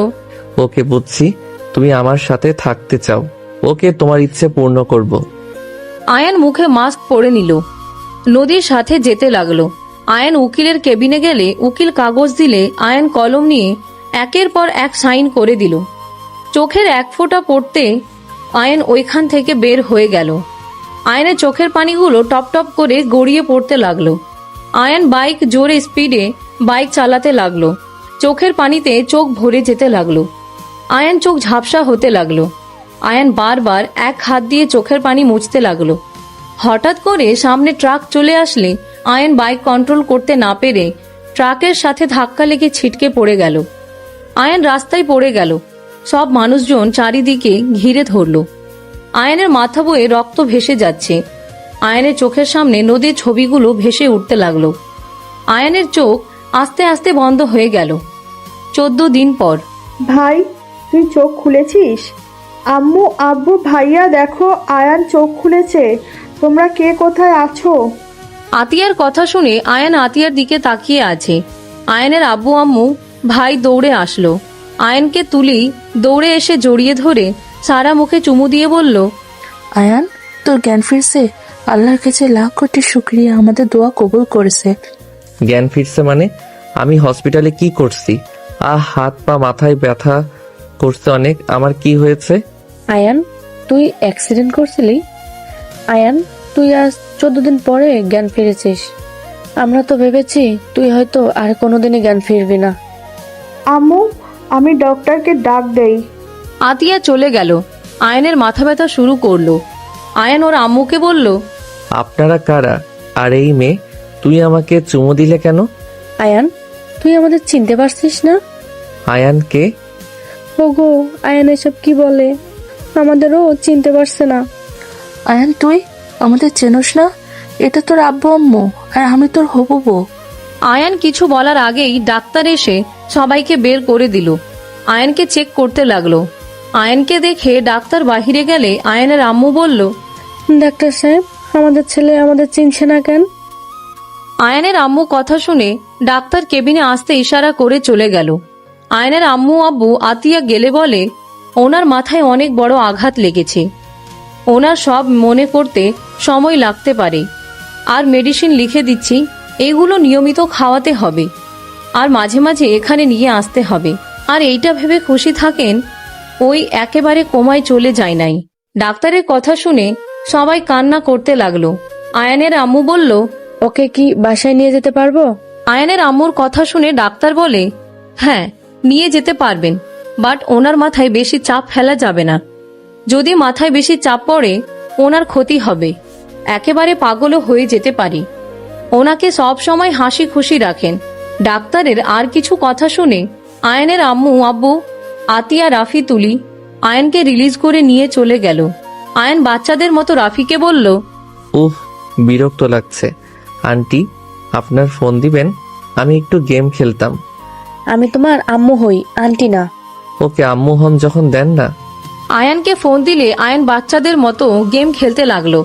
ওকে, বুঝছি, তুমি আমার সাথে থাকতে চাও। ওকে, তোমার ইচ্ছে পূর্ণ করব।
আয়ান মুখে মাস্ক পরে নিল। নদীর সাথে যেতে লাগলো। আয়ান উকিলের কেবিনে গেলে উকিল কাগজ দিলে আয়ান কলম নিয়ে একের পর এক সাইন করে দিল। চোখের এক ফোঁটা পড়তে আয়ান ওইখান থেকে বের হয়ে গেল। আয়ানের চোখের পানিগুলো টপ টপ করে গড়িয়ে পড়তে লাগলো। আয়ান বাইক জোরে স্পিডে বাইক চালাতে লাগলো। চোখের পানিতে চোখ ভরে যেতে লাগলো। আয়ান চোখ ঝাপসা হতে লাগলো। আয়ান বারবার এক হাত দিয়ে চোখের পানি মুছতে লাগলো। হঠাৎ করে সামনে ট্রাক চলে আসলে আয়ান বাইক কন্ট্রোল করতে না পেরে ট্রাকের সাথে ধাক্কা লেগে ছিটকে পড়ে গেল। আয়ান রাস্তায় পড়ে গেল। সব মানুষজন চারিদিকে ঘিরে ধরল। আয়ানের মাথা বয়ে রক্ত ভেসে যাচ্ছে। আয়ানের চোখের সামনে নদীর ছবিগুলো ভেসে উঠতে লাগলো। আয়ানের চোখ আস্তে আস্তে বন্ধ হয়ে গেল। 14 দিন পর।
ভাই, তুই চোখ খুলেছিস? আম্মু, আব্বু, ভাইয়া, দেখো আয়ান চোখ খুলেছে। তোমরা কে কোথায় আছো?
আতিয়ার কথা শুনে আয়ান আতিয়ার দিকে তাকিয়ে আছে। আয়ানের আব্বু আম্মু ভাই দৌড়ে আসলো। আয়নকে তুলি দৌড়ে এসে জড়িয়ে ধরে সারা মুখে চুমু দিয়ে বলল,
আয়ান, তোর জ্ঞান ফিরছে। আল্লাহর কাছে লাখ কোটি শুকরিয়া, আমাদের দোয়া কবুল করেছে।
জ্ঞান ফিরছে মানে? আমি হসপিটালে কি করছি? হাত পা মাথায় ব্যথা করছে অনেক। আমার কি হয়েছে?
আয়ান, তুই অ্যাক্সিডেন্ট করছিলি? আয়ান, তুই আজ 14 দিন পরে জ্ঞান ফিরেছিস। আমরা তো ভেবেছি তুই হয়তো আর কোনোদিনই জ্ঞান ফিরবি না।
আম্মু, আমি ডক্টরকে ডাক দেই।
আতিয়া চলে গেল। আয়নের মাথা ব্যথা শুরু করলো। আয়ন ওর আম্মুকে বলল,
আপনারা কারা? আর এই মেয়ে, তুই আমাকে চুমু দিলে কেন?
আয়ান, তুই আমাদের চিনতে পারছিস না?
আয়ান কে?
ওগো, আয়ান এসব কি বলে? আমাদেরও চিনতে পারছে না।
আয়ান, তুই আমাদের চেনস না? এটা তোর আব্বু আম্মু, আর আমি তোর হবু বউ।
আয়ান কিছু বলার আগেই ডাক্তার এসে সবাইকে বের করে দিল। আয়নকে চেক করতে লাগলো। আয়নকে দেখে ডাক্তার বাহিরে গেলে আয়নের আম্মু বলল,
ডাক্তার সাহেব, আমাদের ছেলে আমাদের চিনছে না কেন?
আয়নের আম্মু কথা শুনে ডাক্তার কেবিনে আসতে ইশারা করে চলে গেল। আয়নের আম্মু আব্বু আতিয়া গেলে বলে, ওনার মাথায় অনেক বড় আঘাত লেগেছে। ওনার সব মনে করতে সময় লাগতে পারে। আর মেডিসিন লিখে দিচ্ছি, এগুলো নিয়মিত খাওয়াতে হবে। আর মাঝে মাঝে এখানে নিয়ে আসতে হবে। আর এইটা ভেবে খুশি থাকেন, ওই একেবারে কোমায় চলে যায় নাই। ডাক্তারের কথা শুনে সবাই কান্না করতে লাগলো। আয়নের আম্মু বলল,
ওকে কি বাসায় নিয়ে যেতে পারবো?
আয়নের আম্মুর কথা শুনে ডাক্তার বলে, হ্যাঁ, নিয়ে যেতে পারবেন, বাট ওনার মাথায় বেশি চাপ ফেলা যাবে না। যদি মাথায় বেশি চাপ পড়ে ওনার ক্ষতি হবে, একেবারে পাগলও হয়ে যেতে পারি। ওনাকে সব সময় হাসি খুশি রাখেন। ডাক্তারের আর কিছু কথা শুনে আয়নের আম্মু আব্বু আতিয়া রাফি তুলি আয়নকে রিলিজ করে নিয়ে চলে গেল। আয়ন বাচ্চাদের মতো রাফিকে বলল,
বিরক্ত লাগছে। আন্টি, আপনার ফোন দিবেন? আমি একটু গেম খেলতাম।
আমি তোমার আম্মু হই, আন্টি না।
ওকে, আম্মু হন যখন দেন না।
আয়নকে ফোন দিলে আয়ন বাচ্চাদের মতো গেম খেলতে লাগলো।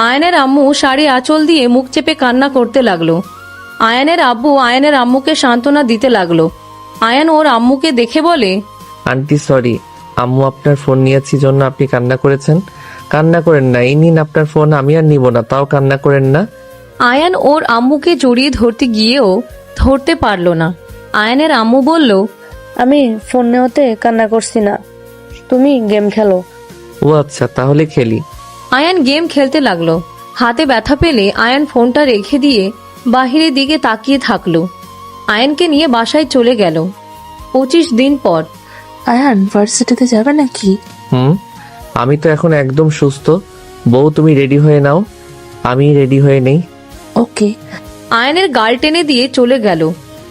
আয়নের আম্মু শাড়ি আঁচল দিয়ে মুখ চেপে কান্না করতে লাগলো। আয়নের আব্বু আয়নের আম্মুকে সান্ত্বনা দিতে লাগলো। আয়ন ওর আম্মুকে দেখে বলে,
আন্টি সরি, আম্মু আপনার ফোন নিয়েছি জন্য আপনি কান্না করেছেন। কান্না করেন না, এই নিন আপনার ফোন, আমি আর নিব না, তাও কান্না করেন না।
আয়ন ওর আম্মুকে জড়িয়ে ধরতে গিয়েও ধরতে পারল না। আয়নের আম্মু বলল,
আমি ফোন নেওয়াতে কান্না করছি না, তুমি গেম খেলো।
ও আচ্ছা, তাহলে খেলি।
আয়ন গেম খেলতে লাগলো। হাতে ব্যথা পেলে আয়ন ফোনটা রেখে দিয়ে বাহিরের দিকে তাকিয়ে থাকলো। আয়নকে নিয়ে বাসায় চলে গেল। 25 দিন পর।
আয়ান, ভার্সিটিতে যাবে নাকি?
আমি তো এখন একদম সুস্থ। বউ, তুমি রেডি হয়ে নাও, আমি রেডি হয়ে নেই।
ওকে।
আয়নের গাল টেনে দিয়ে চলে গেল।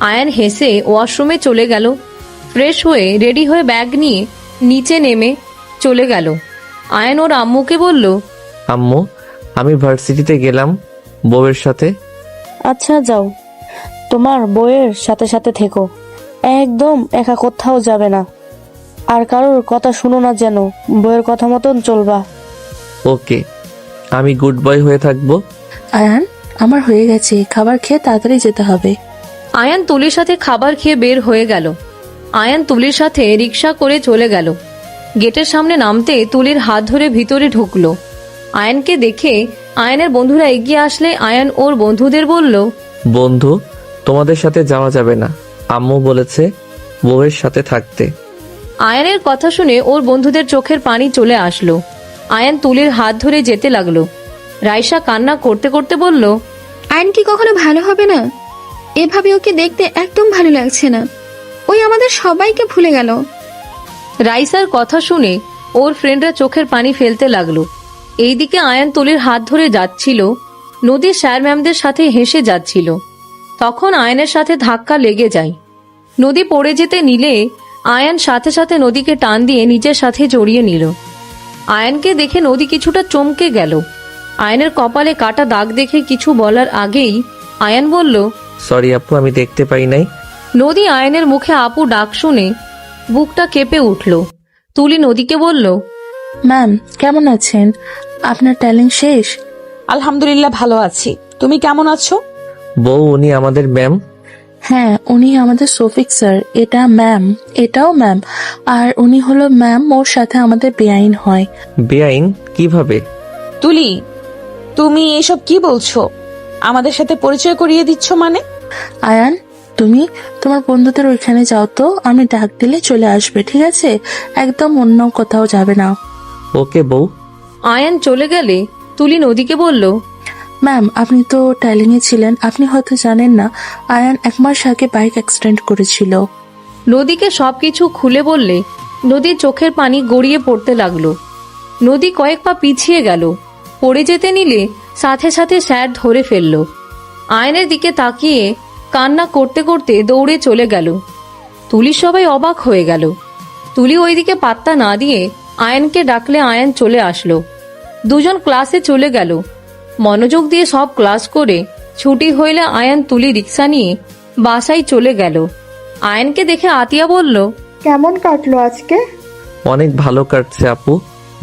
আয়ন হেসে ওয়াশরুমে চলে গেল। ফ্রেশ হয়ে রেডি হয়ে ব্যাগ নিয়ে নিচে নেমে চলে গেল। আয়ন ওর আম্মুকে বলল,
আম্মু, আমি ভার্সিটিতে গেলাম বউয়ের সাথে।
আচ্ছা যাও, তোমার বউয়ের সাথে সাথে থেকো, একদম একা কোথাও যাবে না। আর কারোর কথা শুনো না যেন, বউয়ের কথা মতন চলবা।
ওকে, আমি গুড বয় হয়ে থাকবো।
আয়ান, আমার হয়ে গেছে, খাবার খেয়ে তাড়াতাড়ি যেতে হবে।
আয়ান তুলির সাথে খাবার খেয়ে বের হয়ে গেল। আয়ান তুলির সাথে রিক্সা করে চলে গেল। গেটের সামনে নামতে তুলির হাত ধরে ভিতরে ঢুকলো। আয়ানকে দেখে আয়ানের বন্ধুরা এগিয়ে আসলে আয়ান ওর বন্ধুদের বলল,
বন্ধু, তোমাদের সাথে যাওয়া যাবে না, আম্মু বলেছে বউয়ের সাথে থাকতে।
আয়ানের কথা শুনে ওর বন্ধুদের চোখের পানি চলে আসলো। আয়ান তুলির হাত ধরে যেতে লাগলো। রাইসা কান্না করতে করতে বলল,
আয়ন কি কখনো ভালো হবে না? এভাবে ওকে দেখতে একদম ভালো লাগছে না। ওই আমাদের সবাইকে ভুলে গেল।
রাইসার কথা শুনে ওর ফ্রেন্ডরা চোখের পানি ফেলতে লাগলো। এইদিকে আয়ান তুলির হাত ধরে যাচ্ছিল, নদীর স্যার ম্যামদের সাথে হেসে যাচ্ছিল। তখন আয়ানের সাথে ধাক্কা লেগে যায়। নদী পড়ে যেতে নিলে আয়ান সাথে সাথে নদীকে টান দিয়ে নিজের সাথে জড়িয়ে নিল। আয়ানকে দেখে নদী কিছুটা চমকে গেল। আয়ানের কপালে কাটা দাগ দেখে কিছু বলার আগেই আয়ান বলল,
সরি আপু, আমি দেখতে পাই নাই।
নদী আয়ানের মুখে আপু ডাক শুনে বুকটা কেঁপে উঠল। তুলি নদীকে বলল,
ম্যাম কেমন আছেন? আপনার ট্যালেন্ট শেষ?
আলহামদুলিল্লাহ ভালো আছি, তুমি কেমন আছো?
বউ, উনি আমাদের ম্যাম।
হ্যাঁ, উনি আমাদের শফিক স্যার, এটা ম্যাম, এটাও ম্যাম, আর উনি হলো ম্যাম, ওর সাথে আমাদের বেআইন হয়।
বেআইন কিভাবে?
তুলি, তুমি এসব কি বলছো? আমাদের সাথে পরিচয় করিয়ে দিচ্ছ মানে?
আয়ান, তুমি তোমার বন্ধুদের ওইখানে যাও তো, আমি ডাক দিলে চলে আসবে, ঠিক আছে? একদম অন্য কোথাও যাবে না।
ওকে বউ।
আয়ান চলে গেলে তুলি নদীকে বলল,
ম্যাম, আপনি তো টাইলিংয়ে ছিলেন, আপনি হয়তো জানেন না, আয়ান 1 মাস আগে বাইক অ্যাক্সিডেন্ট করেছিল।
নদীকে সবকিছু খুলে বললে নদীর চোখের পানি গড়িয়ে পড়তে লাগলো। নদী কয়েক পা পিছিয়ে গেল, পড়ে যেতে নিলে সাথে সাথে স্যার ধরে ফেলল। আয়নের দিকে তাকিয়ে কান্না করতে করতে দৌড়ে চলে গেল। তুলি সবাই অবাক হয়ে গেল। তুলি ওইদিকে পাত্তা না দিয়ে আয়নকে ডাকলে আয়ন চলে আসলো। দুজন ক্লাসে চলে গেল। মনোযোগ দিয়ে সব ক্লাস করে ছুটি হইলে আয়ন তুলি রিক্সা নিয়ে বাসায় চলে গেল। আয়নকে দেখে আতিয়া বলল,
কেমন কাটলো আজকে?
অনেক ভালো কাটছে আপু,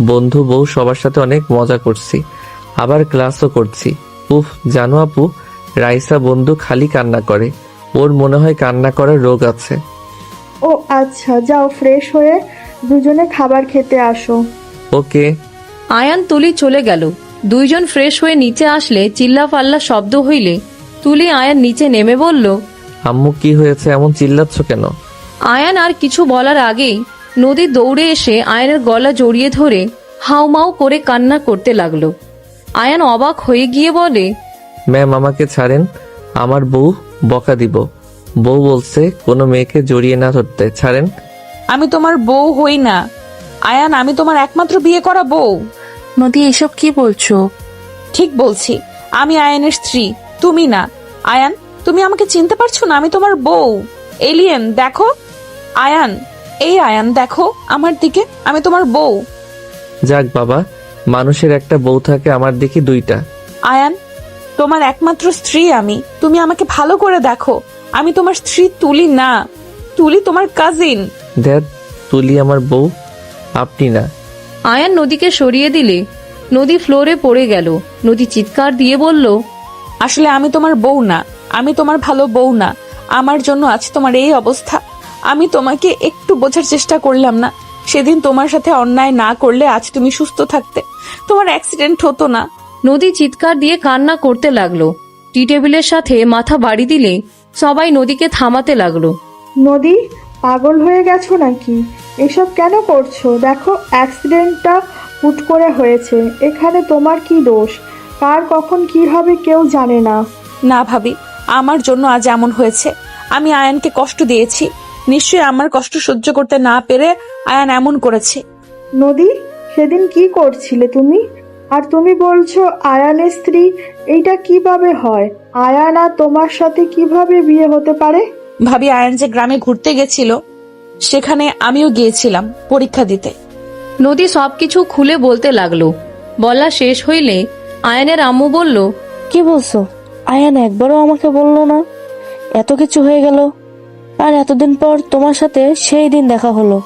বন্ধু বউ সবার সাথে অনেক মজা করছি, আবার ক্লাসও করছি। উফ, জানো আপু, রাইসা বন্ধু খালি কান্না করে, ওর মনে হয় কান্না করার রোগ আছে।
ও আচ্ছা, যাও ফ্রেশ হয়ে দুজনে খাবার খেতে আসো।
ওকে।
আয়ান তুলি চলে গেল। দুইজন ফ্রেশ হয়ে নিচে আসলে চিল্লা পাল্লা শব্দ হইলে তুলি আয়ান নিচে নেমে বলল,
আম্মু কি হয়েছে, এমন চিল্লাচ্ছ কেন?
আয়ান আর কিছু বলার আগেই নদী দৌড়ে এসে আয়নের গলা জড়িয়ে ধরে হাউমাউ করে কান্না করতে লাগলো। আয়ান অবাক হয়ে গিয়ে বলে,
ম্যাম আমাকে ছাড়েন, আমার বউ বকা দিব। বউ বলছে কোনো মেয়েকে জড়িয়ে না ধরতে, ছাড়েন।
আমি তোমার বউ হই না আয়ান, আমি তোমার একমাত্র বিয়ে করা বউ।
নদী, এসব কি বলছো?
ঠিক বলছি, আমি আয়ানের স্ত্রী, তুমি না। আয়ান, তুমি আমাকে চিনতে পারছো না? আমি তোমার বউ। এলিয়েন দেখো। আয়ান, এই আয়ান দেখো আমার দিকে, আমি তোমার বউ।
যাক বাবা, মানুষের একটা বউ থাকে, আমার দেখি 2টা।
আয়ান, তোমার একমাত্র স্ত্রী আমি, তুমি আমাকে ভালো করে দেখো। আমি তোমার স্ত্রী তুলি না, তুলি তোমার কাজিন।
দেখ, তুলি আমার বউ, আপনি না।
আয়ান নদীকে সরিয়ে দিলে নদী ফ্লোরে পড়ে গেল। নদী চিৎকার দিয়ে বলল,
আসলে আমি তোমার বউ না, আমি তোমার ভালো বউ না। আমার জন্য আজ তোমার এই অবস্থা। আমি তোমাকে একটু বোঝার চেষ্টা করলাম না। সেদিন তোমার সাথে অন্যায় না করলে আজ তুমি সুস্থ থাকতে, তোমার অ্যাক্সিডেন্ট হতো না।
নদী চিৎকার দিয়ে কান্না করতে লাগলো। টি টেবিলের সাথে মাথা বাড়ি দিলে সবাই নদীকে থামাতে লাগলো।
নদী, পাগল হয়ে গেছো নাকি? এসব কেন করছো? দেখো, অ্যাক্সিডেন্টটা হুট করে হয়েছে, এখানে তোমার কি দোষ? কার কখন কি হবে কেউ জানে না।
না ভাবি, আমার জন্য আজ এমন হয়েছে। আমি আয়ানকে কষ্ট দিয়েছি, নিশ্চয়ই আমার কষ্ট সহ্য করতে না পেরে আয়ান এমন করেছে।
নদী, সেদিন কি করছিলে তুমি? আর তুমি বলছো আয়ানের স্ত্রী, এইটা কিভাবে হয়? আয়ান আর তোমার সাথে কিভাবে বিয়ে হতে পারে?
ভাবি, আয়ান যে গ্রামে ঘুরতে গেছিল, সেখানে আমিও গিয়েছিলাম পরীক্ষা দিতে।
নদী সবকিছু খুলে বলতে লাগলো। বলা শেষ হইলে আয়ানের আম্মু বলল,
কি বলছো? আয়ান একবারও আমাকে বললো না? এত কিছু হয়ে গেল, আর এতদিন পর তোমার সাথে সেই দিন দেখা হলো,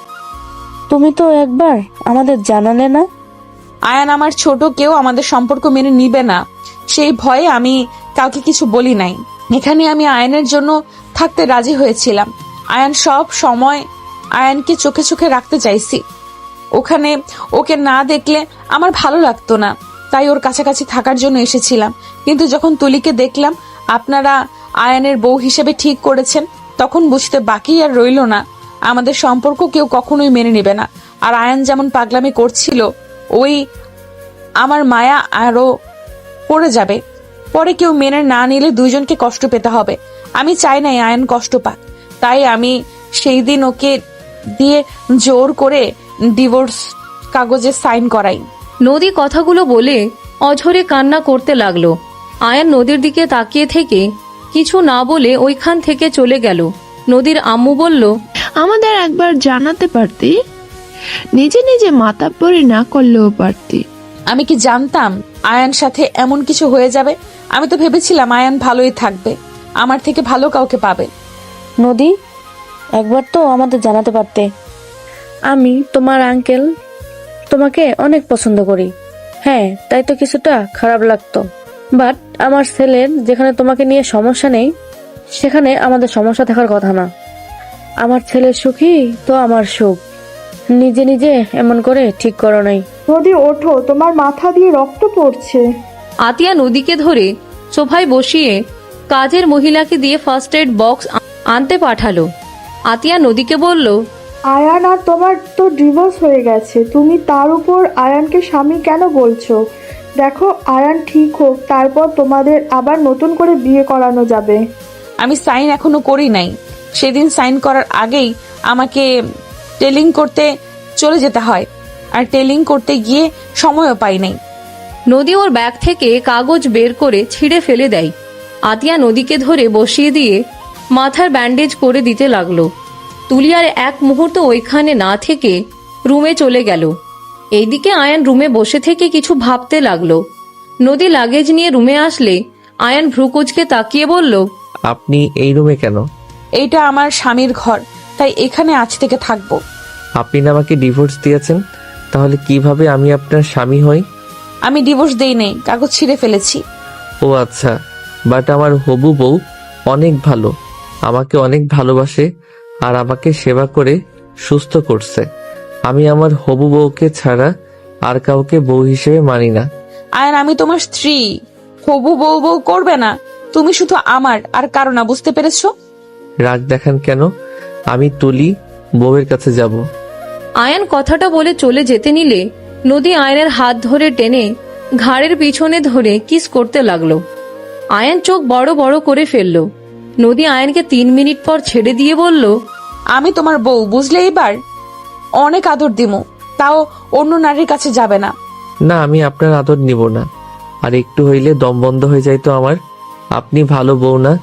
তুমি তো একবার আমাদের জানালে না।
আয়ান আমার ছোট, কেউ আমাদের সম্পর্ক মেনে নিবে না, সেই ভয়ে আমি কাউকে কিছু বলি নাই। এখানে আমি আয়ানের জন্য থাকতে রাজি হয়েছিলাম। আয়ান সব সময় আয়ানকে চোখে চোখে রাখতে চাইছি। ওখানে ওকে না দেখলে আমার ভালো লাগতো না, তাই ওর কাছাকাছি থাকার জন্য এসেছিলাম। কিন্তু যখন তুলিকে দেখলাম আপনারা আয়ানের বউ হিসেবে ঠিক করেছেন, তখন বুঝতে বাকি আর রইল না, আমাদের সম্পর্ক কেউ কখনোই মেনে নেবে না। আর আয়ান যেমন পাগলামি করছিল, ওই আমার মায়া আরো পড়ে যাবে। পরে কেউ মেনে না নিলে দুইজনকে কষ্ট পেতে হবে। আমি চাই না আয়ান কষ্ট পাক, তাই আমি সেই দিন ওকে দিয়ে জোর করে ডিভোর্স কাগজে সাইন করাই।
নদী কথাগুলো বলে অঝরে কান্না করতে লাগলো। আয়ান নদীর দিকে তাকিয়ে থেকে কিছু না বলে ওইখান থেকে চলে গেল। নদীর আম্মু বলল,
আমাদের একবার জানাতে পারতি, নিজে নিজে মাতাব্বরি না করলেও পারতি।
আমি কি জানতাম আয়ান সাথে এমন কিছু হয়ে যাবে? আমি তো ভেবেছিলাম আয়ান ভালোই থাকবে, আমার থেকে ভালো কাউকে পাবে।
নদী, একবার তো আমাদের জানাতে পারতে। আমি তোমার আঙ্কেল, তোমাকে অনেক পছন্দ করি। হ্যাঁ, তাই তো কিছুটা খারাপ লাগতো, বাট আমার ছেলের যেখানে তোমাকে নিয়ে সমস্যা নেই, সেখানে আমাদের সমস্যা থাকার কথা না। আমার ছেলে সুখী তো আমার সুখ। নিজে নিজে এমন করে ঠিক করো নাই।
নদী ওঠো, তোমার মাথা দিয়ে রক্ত পড়ছে।
আতিয়া নদীকে ধরে সোফায় বসিয়ে কাজের মহিলাকে দিয়ে ফার্স্ট এড বক্স আনতে পাঠালো। আতিয়া নদীকে বলল,
আয়ান আর তোমার তো ডিভোর্স হয়ে গেছে, তুমি তার উপর আয়ানকে স্বামী কেন বলছো? দেখো আয়ান ঠিক হোক, তারপর তোমাদের আবার নতুন করে বিয়ে করানো যাবে।
আমি সাইন এখনো করি নাই। সেদিন সাইন করার আগেই আমাকে টেলিং করতে চলে যেতে হয়, আর টেলিং করতে গিয়ে সময়ও পাই নাই।
নদী ওর ব্যাগ থেকে কাগজ বের করে ছিঁড়ে ফেলে দেয়। আতিয়া নদীকে ধরে বসিয়ে দিয়ে মাথার ব্যান্ডেজ করে দিতে লাগলো। তুলি আর এক মুহূর্ত ওইখানে না থেকে রুমে চলে গেল। এইদিকে আয়ান রুমে বসে থেকে কিছু ভাবতে লাগলো। নদী লাগেজ নিয়ে রুমে আসলে আয়ান ভ্রুকুচকে তাকিয়ে বলল,
আপনি এই রুমে কেন?
এইটা আমার স্বামীর ঘর, তাই এখানে আজ থেকে থাকবো।
আপনি না আমাকে ডিভোর্স দিয়েছেন, তাহলে কিভাবে আমি আপনার স্বামী হই?
আমি ডিভোর্স দেই নাই, কাগজ ছিঁড়ে ফেলেছি।
ও আচ্ছা, বাট আমার হবু বউ অনেক ভালো, আমাকে অনেক ভালোবাসে আর আমাকে সেবা করে সুস্থ করছে। আমি আমার হবু বউকে ছাড়া আর কাউকে বউ হিসেবে মানি না।
আয়ান, আমি তোমার স্ত্রী, হবু বউ বউ করবে না। তুমি শুধু আমার আর কারো না, বুঝতে পেরেছো?
রাগ দেখান কেন? আমি তুলি বউয়ের কাছে যাব।
আয়ান কথাটা বলে চলে যেতে নিলে নদী আয়নের হাত ধরে টেনে ঘাড়ের পিছনে ধরে কিস করতে লাগলো। আয়ান চোখ বড় বড় করে ফেলল। নদী আয়ানকে 3 মিনিট পর ছেড়ে দিয়ে বলল,
আমি তোমার বউ, বুঝলে? এবার অনেক আদর দিমু, তাও অন্য নারীর কাছে যাবে না।
না, আমি আপনার আদর নিব না। আর একটু হইলে দম বন্ধ হয়ে যাইতো আমার। আপনি ভালো বউ না?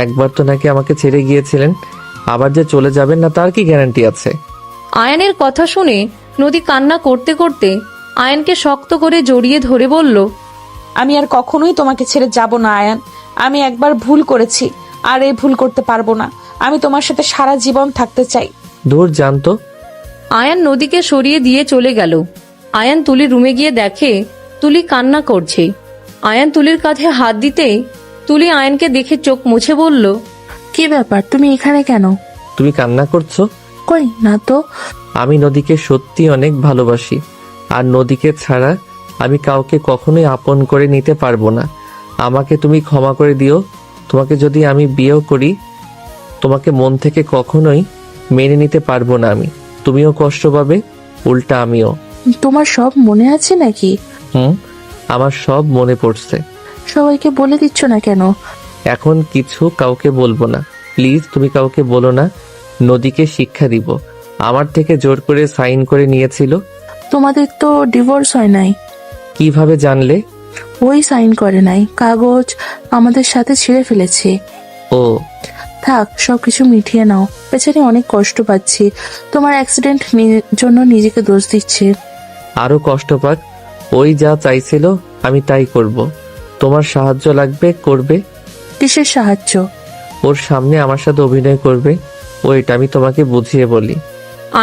একবার তো নাকি আমাকে ছেড়ে গিয়েছিলেন, আবার যে চলে যাবেন না তার কি গ্যারান্টি আছে?
আয়ানের কথা শুনে নদী কান্না করতে করতে আয়ানকে শক্ত করে জড়িয়ে ধরে বলল,
আমি আর কখনোই তোমাকে ছেড়ে যাব না আয়ান। আমি একবার ভুল করেছি, আর এই ভুল করতে পারবো না। আমি তোমার সাথে সারা জীবন থাকতে চাই।
দূর জানতো।
আয়ান নদীকে সরিয়ে দিয়ে চলে গেল। আয়ান তুলির রুমে গিয়ে দেখে তুলি কান্না করছে। আয়ান তুলির কাঁধে হাত দিতে তুলি আয়ানকে দেখে চোখ মুছে বলল,
কি ব্যাপার, তুমি এখানে কেন?
তুমি কান্না করছো?
কই না তো।
আমি নদীকে সত্যি অনেক ভালোবাসি, আর নদীকে ছাড়া আমি কাউকে কখনোই আপন করে নিতে পারবো না। আমাকে তুমি ক্ষমা করে দিও। তোমাকে যদি আমি বিয়েও করি, তোমাকে মন থেকে কখনোই মেনে নিতে পারবো না আমি। তুমিও কষ্ট পাবে, উল্টা আমিও।
তোমার সব মনে আছে নাকি?
আমার সব মনে পড়ছে।
সবাইকে বলে দিচ্ছ না কেন?
এখন কিছু কাউকে বলবো না, প্লিজ তুমি কাউকে বলো না। নদীকে শিক্ষা দিব। আমার থেকে জোর করে সাইন করে নিয়েছিল।
তোমাদের তো ডিভোর্স হয় নাই।
কিভাবে জানলে?
ওই সাইন করে নাই, কাগজ আমাদের সাথে ছিঁড়ে ফেলেছে।
ও
থাক, সবকিছু মিটিয়ে নাও। বেচারি অনেক কষ্ট পাচ্ছি। তোমার অ্যাক্সিডেন্ট জন্য নিজেকে দোষ দিচ্ছে।
আরো কষ্ট পাক, ওই যা চাইছিল আমি তাই করব। তোমার সাহায্য লাগবে, করবে।
কিসের সাহায্য?
ওর সামনে আমার সাথে অভিনয় করবে। ওইট, আমি তোমাকে বুঝিয়ে বলি।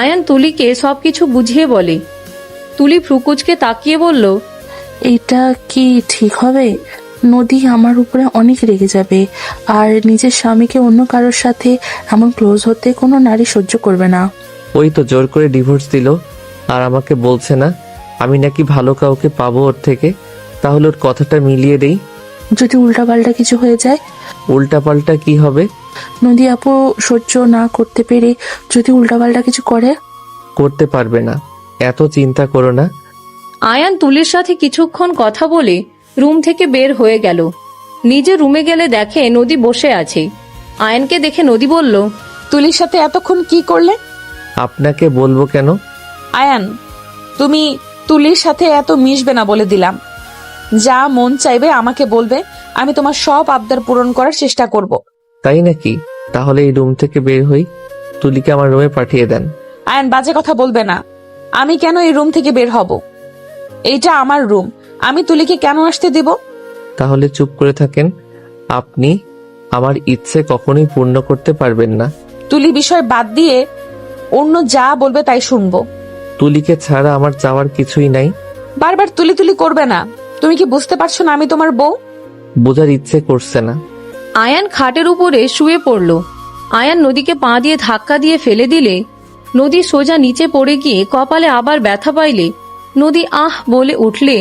আয়ান তুলিকে সবকিছু বুঝিয়ে বলে। তুলি ফ্রুকুচকে তাকিয়ে বলল,
এটা কি ঠিক হবে? নদী আমার উপরে অনেক রেগে যাবে, আর নিজের স্বামীকে অন্য কারোর সাথে এমন ক্লোজ হতে কোনো নারী সহ্য করবে না।
ওই তো জোর করে ডিভোর্স দিল, আর আমাকে বলছে না আমি নাকি ভালো কাউকে পাবো ওর থেকে। তাহলে ওর কথাটা মিলিয়ে দেই।
যদি উল্টাপাল্টা কিছু হয়ে যায়?
উল্টাপাল্টা কি হবে?
নদী আপু সহ্য না করতে পেরে যদি উল্টাপাল্টা কিছু করে?
করতে পারবে না, এত চিন্তা করো না।
আয়ান তুলির সাথে কিছুক্ষণ কথা বলে রুম থেকে বের হয়ে গেল। নিজে রুমে গেলে দেখে নদী বসে আছে। আয়ানকে দেখে নদী বলল,
তুলির সাথে এতক্ষণ কি করলে?
আপনাকে বলবো কেন?
আয়ান, তুমি তুলির সাথে এত মিশবে না বলে দিলাম। যা মন চাইবে আমাকে বলবে, আমি তোমার সব আবদার পূরণ করার চেষ্টা করব।
তাই নাকি? তাহলে এই রুম থেকে বের হই, তুলিকে আমার রুমে পাঠিয়ে দেন।
আয়ান, বাজে কথা বলবে না। আমি কেন এই রুম থেকে বের হব? এইটা আমার রুম, আমি তুলিকে কেন আসতে দিব?
তাহলে চুপ করে থাকেন। আপনি আমার ইচ্ছে কখনোই পূর্ণ করতে পারবেন না।
তুলি বিষয় বাদ দিয়ে অন্য যা বলবে তাই শুনবো।
তুলিকে ছাড়া আমার চাওয়ার কিছুই নাই।
বারবার তুলি তুলি করবে না। তুমি কি বুঝতে পারছো না আমি তোমার বউ?
বোঝার ইচ্ছে করছে না।
আয়ান খাটের উপরে শুয়ে পড়ল। আয়ান নদীকে পা দিয়ে ধাক্কা দিয়ে ফেলে দিলে নদী সোজা নিচে পড়ে গিয়ে কপালে আবার ব্যথা পাইলে নদী আহ বলে উঠলে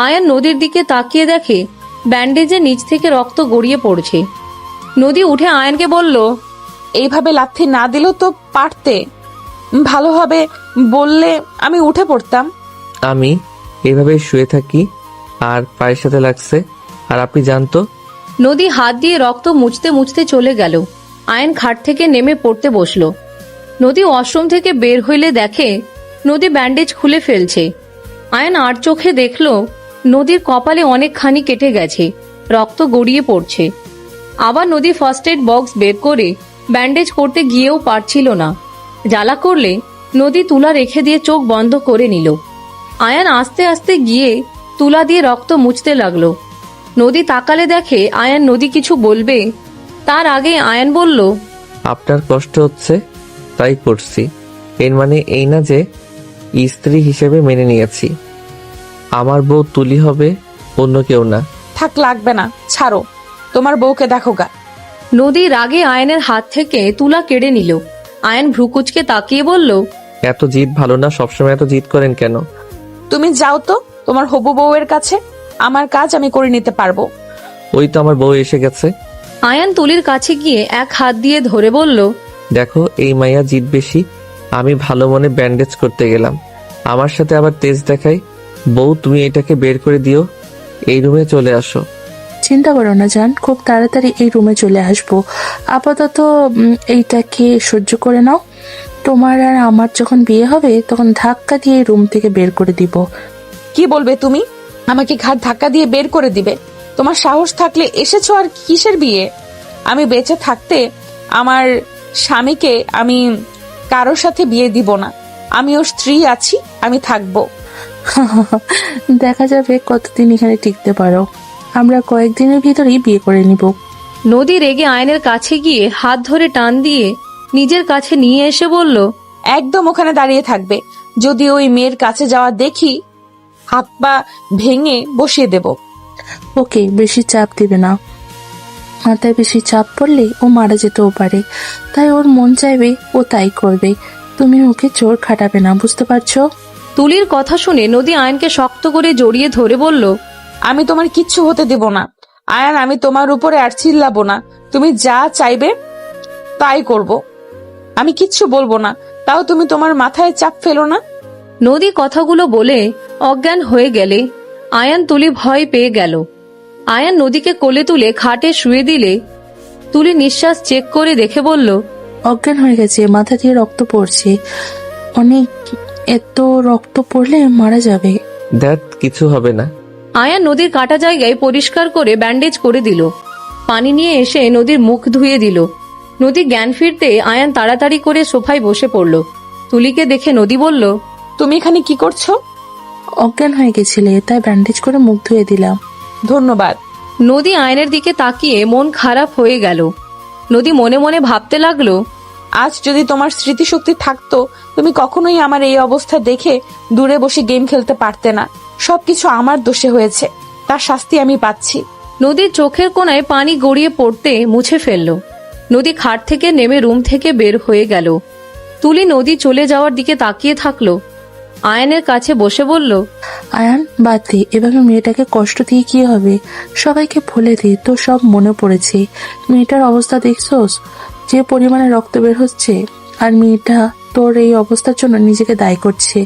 আয়ান নদীর দিকে তাকিয়ে দেখে ব্যান্ডেজের নিচ থেকে রক্ত গড়িয়ে পড়ছে। নদী উঠে আয়ানকে বলল,
এইভাবে লাথি না দিলেও তো পারতে, ভালোভাবে বললে আমি উঠে পড়তাম।
আমি এইভাবে শুয়ে থাকি আর পায়ের সাথে লাগছে, আর আপনি জানতো।
নদী হাত দিয়ে রক্ত মুছতে মুছতে চলে গেল। আয়ান খাট থেকে নেমে পড়তে বসলো। নদী ওয়াশরুম থেকে বের হইলে দেখে নদী ব্যান্ডেজ খুলে ফেলছে। আয়ান আর চোখে দেখল নদীর কপালে অনেকখানি কেটে গেছে, রক্ত গড়িয়ে পড়ছে। আবার নদী ফার্স্ট এড বক্স বের করে ব্যান্ডেজ করতে গিয়েও পারছিল না। জ্বালা করলে নদী তুলা রেখে দিয়ে চোখ বন্ধ করে নিল। আয়ান আস্তে আস্তে গিয়ে তুলা দিয়ে রক্ত মুছতে লাগলো। নদী তাকালে দেখে আয়ান নদী কিছু বলবে, তার আগে আয়ান বলল,
আপনার কষ্ট হচ্ছে তাই করছি, এর মানে এই না যে স্ত্রী হিসেবে মেনে নিয়েছি। আমার বউ তুলি হবে, অন্য কেউ না।
থাক, লাগবে না, ছাড়ো, তোমার বউকে দেখো গা।
নদী রাগে আয়নের হাত থেকে তুলা কেড়ে নিল। আয়ন ভ্রুকুচকে তাকিয়ে বলল,
এত জিদ ভালো না, সবসময় এত জিদ করেন কেন?
তুমি যাও তো তোমার হবু বউয়ের কাছে, আমার কাজ আমি করে নিতে পারবো।
ওই তো আমার বউ এসে গেছে।
আয়ান তুলির কাছে গিয়ে এক হাত দিয়ে ধরে বলল,
দেখো এই মাইয়া জিদ বেশি। আমি ভালো মনে ব্যান্ডেজ করতে গেলাম, আমার সাথে আবার তেজ দেখাই। বউ তুমি এটাকে বের করে দিও, এই রুমে চলে আসো।
চিন্তা করো না জান, খুব তাড়াতাড়ি এই রুমে চলে আসবো। আপাতত এইটাকে সহ্য করে নাও। তোমার আর আমার যখন বিয়ে হবে তখন ধাক্কা দিয়ে এই রুম থেকে বের করে দিব।
কি বলবে তুমি? আমাকে ঘাট ধাক্কা দিয়ে বের করে দিবে? তোমার সাহস থাকলে এসেছো, আর কিসের বিয়ে? আমি বেঁচে থাকতে আমার স্বামীকে আমি কারোর সাথে বিয়ে দিব না। আমি ওর স্ত্রী আছি, আমি থাকবো।
দেখা যাবে কতদিন এখানে টিকতে পারো। আমরা কয়েকদিনের ভিতরেই বিয়ে করে নিব।
নদী রেগে আয়নের কাছে গিয়ে হাত ধরে টান দিয়ে নিজের কাছে নিয়ে এসে বলল,
একদম ওখানে দাঁড়িয়ে থাকবে। যদি ওই মেয়ের কাছে যাওয়া দেখি, হাত পা ভেঙে বসিয়ে দেব।
ওকে, বেশি চাপ দিবে না। মাথায় বেশি চাপ পড়লে ও মারা যেতেও পারে, তাই ওর মন চাইবে ও তাই করবে। তুমি ওকে জোর খাটাবে না, বুঝতে পারছো?
তুলির কথা শুনে নদী আয়নকে শক্ত করে জড়িয়ে ধরে বলল,
আমি তোমার কিচ্ছু হতে দেব না আয়ান, আমি তোমার উপরে আর চিল্লাবো না। তুমি যা চাইবে তাই করব, আমি কিচ্ছু বলবো না। তাও তুমি তোমার মাথায় চাপ ফেলো না।
নদী কথাগুলো বলে অজ্ঞান হয়ে গেলে আয়ান তুলি ভয় পেয়ে গেল। আয়ান নদীকে কোলে তুলে খাটে শুয়ে দিলে তুলি নিঃশ্বাস চেক করে দেখে বলল,
অজ্ঞান হয়ে গেছে, মাথা দিয়ে রক্ত পড়ছে অনেক। এত রক্ত পড়লে মারা যাবে।
দ্যাট কিছু হবে না।
আয়ান নদীর কাটা জায়গায় পরিষ্কার করে ব্যান্ডেজ করে দিল। পানি নিয়ে এসে নদীর মুখ ধুয়ে দিল। নদী জ্ঞান ফিরতে আয়ান তাড়াতাড়ি করে সোফায় বসে পড়ল। তুলিকে দেখে নদী বলল,
তুমি এখানে কি করছো?
অজ্ঞান হয়ে গেছিলে, তাই ব্যান্ডেজ করে মুখ ধুয়ে দিলাম।
ধন্যবাদ।
নদী আয়নের দিকে তাকিয়ে মন খারাপ হয়ে গেল। নদী মনে মনে ভাবতে লাগলো,
আজ যদি তোমার স্মৃতিশক্তি থাকতো, তুমি কখনোই আমার এই অবস্থা দেখে দূরে বসে গেম খেলতে পারতে না। সবকিছু আমার দোষে হয়েছে, তার শাস্তি আমি পাচ্ছি।
নদীর চোখের কোণায় পানি গড়িয়ে পড়তে মুছে ফেলল। নদী খাট থেকে নেমে রুম থেকে বের হয়ে গেল। তুলি নদী চলে যাওয়ার দিকে তাকিয়ে থাকলো। আয়নের কাছে বসে বলল,
আয়ান বাদ দে, এভাবে মেয়েটাকে কষ্ট দিয়ে কি হবে? সবাইকে ভুলে দে, তো সব মনে পড়েছে। মেয়েটার অবস্থা দেখছোস, যে পরিমাণে রক্ত বের হচ্ছে, আর মেয়েটা তোর এই অবস্থার জন্য নিজেকে দায়ী করছে।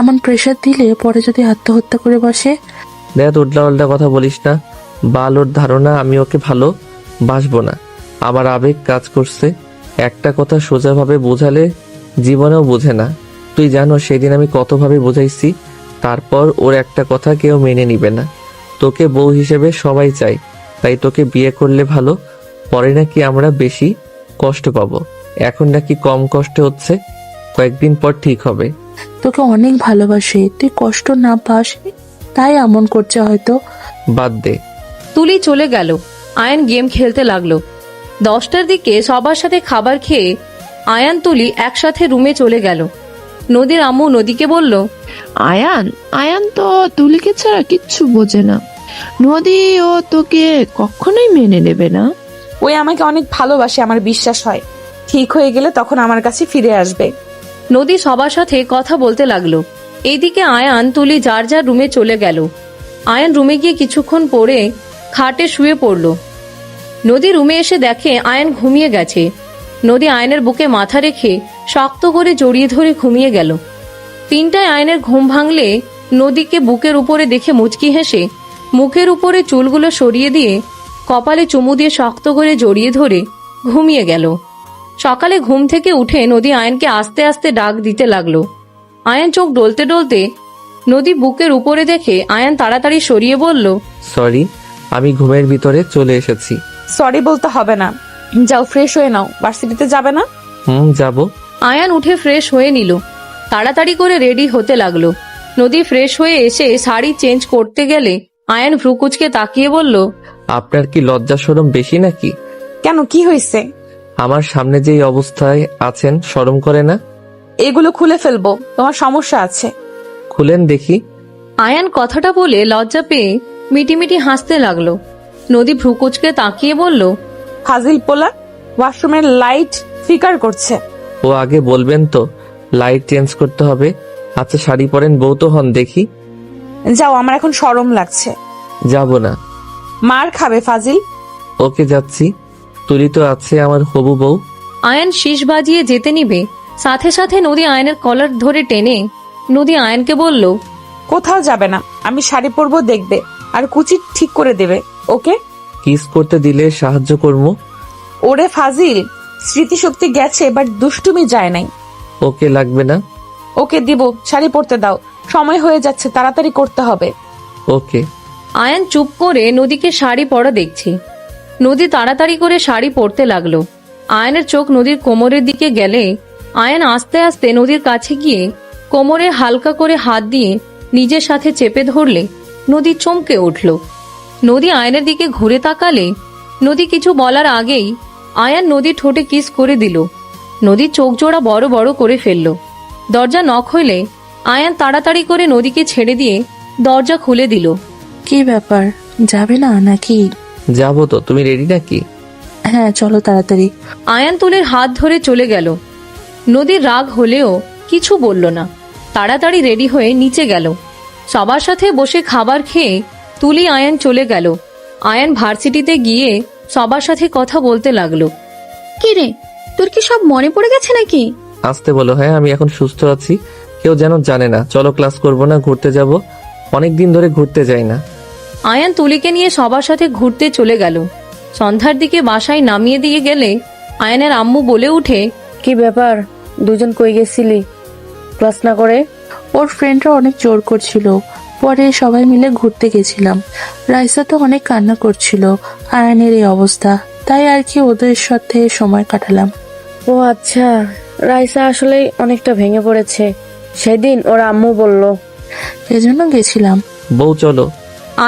এমন প্রেশার দিলে পরে যদি আত্মহত্যা করে বসে।
দেখ উল্টা উল্টা কথা বলিস না। বাল ওর ধারণা আমি ওকে ভালো বাসবো না। আমার আবেগ কাজ করছে। একটা কথা সোজাভাবে বোঝালে জীবনেও বোঝে না। তুই জানো সেদিন আমি কতভাবে বোঝাইছি, তারপর ওর একটা কথা কেউ মেনে নিবে না। তোকে বউ হিসেবে সবাই চাই, তাই তোকে বিয়ে করলে ভালো। পরে নাকি আমরা বেশি কষ্ট পাবো, এখন নাকি কম কষ্ট হচ্ছে। কয়েকদিন পর ঠিক হবে।
তোকে অনেক ভালোবাসে, তুই কষ্ট না পাস তাই এমন করছে হয়তো।
বাদ দে।
তুলি চলে গেল। আয়ান গেম খেলতে লাগলো। 10টার দিকে সবার সাথে খাবার খেয়ে আয়ান তুলি একসাথে রুমে চলে গেল। নদীর আম্মু নদীকে বলল,
আয়ান তো তুলিকে ছাড়া কিচ্ছু বোঝে না। নদী ও তোকে কখনোই মেনে নেবে না।
ওই আমাকে অনেক ভালোবাসে, আমার বিশ্বাস হয়। ঠিক হয়ে গেলে তখন আমার কাছে ফিরে আসবে।
নদী সবার সাথে কথা বলতে লাগলো। এইদিকে আয়ান তুলি যার যার রুমে চলে গেল। আয়ান রুমে গিয়ে কিছুক্ষণ পরে খাটে শুয়ে পড়ল। নদী রুমে এসে দেখে আয়ান ঘুমিয়ে গেছে। নদী আয়নের বুকে মাথা রেখে শক্ত করে জড়িয়ে ধরে ঘুমিয়ে গেল। 3টায় আয়নের ঘুম ভাঙলে নদীকে বুকের উপরে দেখে মুচকি হেসে মুখের উপরে চুলগুলো সরিয়ে দিয়ে কপালে চুমু দিয়ে শক্ত করে জড়িয়ে ধরে ঘুমিয়ে গেল। সকালে ঘুম থেকে উঠে নদী আয়নকে আস্তে আস্তে ডাক দিতে লাগলো। আয়ান চোখ ডলতে ডলতে নদী বুকের উপরে দেখে আয়ান তাড়াতাড়ি সরিয়ে বলল,
সরি, আমি ঘুমের ভিতরে চলে এসেছি।
সরি বলতে হবে না, যাও ফ্রেশ হয়ে নাও। ভার্সিটিতে যাবে না?
যাব।
আয়ান উঠে ফ্রেশ হয়ে নিল। তাড়াতাড়ি করে রেডি হতে লাগলো। নদী ফ্রেশ হয়ে এসে শাড়ি চেঞ্জ করতে গেলে আয়ান ভ্রুকুচকে তাকিয়ে বলল,
আপনার কি লজ্জা শরম বেশি নাকি?
কেন, কি হয়েছে?
আমার সামনে যেই অবস্থায় আছেন শরম করে না?
এগুলো খুলে ফেলবো, তোমার সমস্যা আছে।
খুলেন দেখি।
আয়ান কথাটা বলে লজ্জা পেয়ে মিটিমিটি হাসতে লাগলো। নদী ভ্রুকুচকে তাকিয়ে বলল,
ফাজিল পোলা, ওয়াশরুমের লাইট ফিকার করছে।
ও আগে বলবেন তো লাইট চেঞ্জ করতে হবে। আচ্ছা শাড়ি পরেন, বউ তো হন দেখি।
যাও, আমার এখন শরম লাগছে।
যাব না।
মার খাবে ফাজিল।
ওকে যাচ্ছি। তুলি তো আছে আমার হবু বউ।
আয়ান শীষ বাজিয়ে যেতে নিবে, সাথে সাথে নদী আয়নের কলার ধরে টেনে নদী আয়ানকে বলল,
কোথাও যাবে না, আমি শাড়ি পরবো, দেখবে আর কুচি ঠিক করে দেবে। ওকে?
কিস করতে দিলে সাহায্য করবো।
ওরে ফাজিল, স্মৃতিশক্তি গেছে, বাট দুষ্টুমি যায় নাই।
ওকে লাগবে না।
ওকে দিব, শাড়ি পরতে দাও, সময় হয়ে যাচ্ছে, তাড়াতাড়ি করতে হবে।
ওকে।
আয়ান চুপ করে নদীকে শাড়ি পরা দেখছে। নদী তাড়াতাড়ি করে শাড়ি পরতে লাগলো। আয়ানের চোখ নদীর কোমরের দিকে গেলে আয়ান আস্তে আস্তে নদীর কাছে গিয়ে কোমরে হালকা করে হাত দিয়ে নিজের সাথে চেপে ধরলে নদী চমকে উঠল। নদী আয়নের দিকে ঘুরে তাকালে নদী কিছু বলার আগেই আয়ান নদীর ঠোঁটে কিস করে দিল। নদীর চোখ জোড়া বড় বড় করে ফেলল। দরজা নক হইলে আয়ান তাড়াতাড়ি করে নদীকে ছেড়ে দিয়ে দরজা খুলে দিল।
কি ব্যাপার, যাবে না নাকি?
যাবো তো, তুমি রেডি নাকি?
হ্যাঁ চলো তাড়াতাড়ি।
আয়ান তুলির হাত ধরে চলে গেল। নদীর রাগ হলেও কিছু বলল না, তাড়াতাড়ি রেডি হয়ে নিচে গেল। সবার সাথে বসে খাবার খেয়ে তুলি আয়ান চলে গেল। আয়ান ভার্সিটিতে গিয়ে সবার সাথে কথা বলতে লাগলো।
কি রে, তোর কি সব মনে পড়ে গেছে নাকি?
আসতে বলো। হ্যাঁ আমি এখন সুস্থ আছি, কেউ যেন জানে না। চলো ক্লাস করবো না, ঘুরতে যাব। অনেকদিন ধরে ঘুরতে যাই না।
আয়ান তুলিকে নিয়ে সবার সাথে ঘুরতে চলে গেল। সন্ধ্যার দিকে বাসায় নামিয়ে দিয়ে গেলে আয়ানের আম্মু বলে উঠে,
কি ব্যাপার, দুজন কই গেছিলি ক্লাস না করে?
ওর ফ্রেন্ডরা অনেক জোর করছিল, পরে সবাই মিলে ঘুরতে গেছিলাম। রাইসা তো অনেক কান্না করছিল আয়ানের এই অবস্থা, তাই আর কি ওদের সাথে সময় কাটালাম।
ও আচ্ছা, রাইসা আসলেই অনেকটা ভেঙে পড়েছে, সেদিন ওর আম্মু বলল,
এজন্য গেছিলাম।
বউ চলো।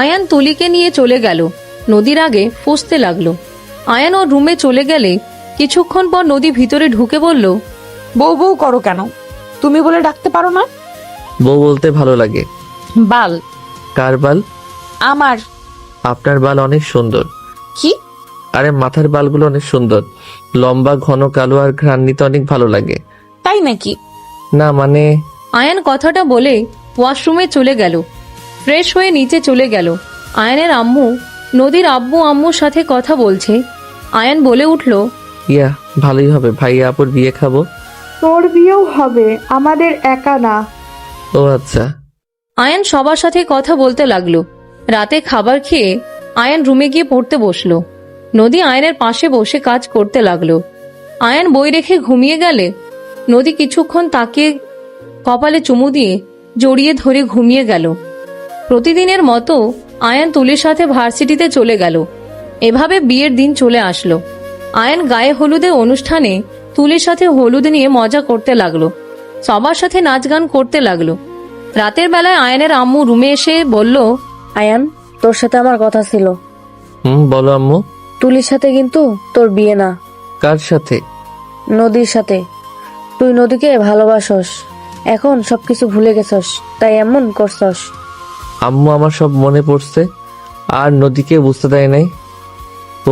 আয়ান তুলিকে নিয়ে চলে গেল। নদীর আগে ফুঁসতে লাগলো। আয়ান ওর রুমে চলে গেলে কিছুক্ষণ পর নদী ভিতরে ঢুকে বলল,
বউ বউ করো কেন? তুমি বলে ডাকতে পারো না?
বউ বলতে ভালো লাগে।
বাল।
কার বাল?
আমার।
আপনার বাল অনেক সুন্দর।
কি?
আরে মাথার বালগুলো অনেক সুন্দর, লম্বা ঘন কালো, আর ঘ্রাণ নিতে অনেক ভালো লাগে।
তাই নাকি?
না মানে।
আয়ান কথাটা বলে ওয়াশরুমে চলে গেল। ফ্রেশ হয়ে নিচে চলে গেল। আয়ানের আম্মু নদীর আব্বু আম্মুর সাথে কথা বলছে। আয়ান বলে উঠল,
ইয়া ভালোই হবে, ভাইয়া আপুর বিয়ে খাবো।
তোর বিয়েও হবে, আমাদের একা না।
ও আচ্ছা।
আয়ান সবার সাথে কথা বলতে লাগলো। রাতে খাবার খেয়ে আয়ান রুমে গিয়ে পড়তে বসলো। নদী আয়ানের পাশে বসে কাজ করতে লাগলো। আয়ান বই রেখে ঘুমিয়ে গেলে নদী কিছুক্ষণ তাকিয়ে কপালে চুমু দিয়ে জড়িয়ে ধরে ঘুমিয়ে গেল। প্রতিদিনের মতো আয়ান তুলির সাথে ভার্সিটিতে চলে গেল। এভাবে বিয়ের দিন চলে আসলো। আয়ান গায়ে হলুদের অনুষ্ঠানে তুলির সাথে হলুদ নিয়ে মজা করতে লাগলো। সবার সাথে নাচ গান করতে লাগলো। রাতের বেলায় আয়ানের আম্মু রুমে এসে বলল,
আয়ান, তোর সাথে আমার কথা ছিল।
বলো আম্মু।
তুলির সাথে কিন্তু তোর বিয়ে না।
কার সাথে?
নদীর সাথে। তুই নদীকে ভালোবাসস, এখন সবকিছু ভুলে গেছস, তাই এমন করছস।
আম্মু আমার সব মনে পড়ছে, আর নদীকে বুঝতে দেয় নাই।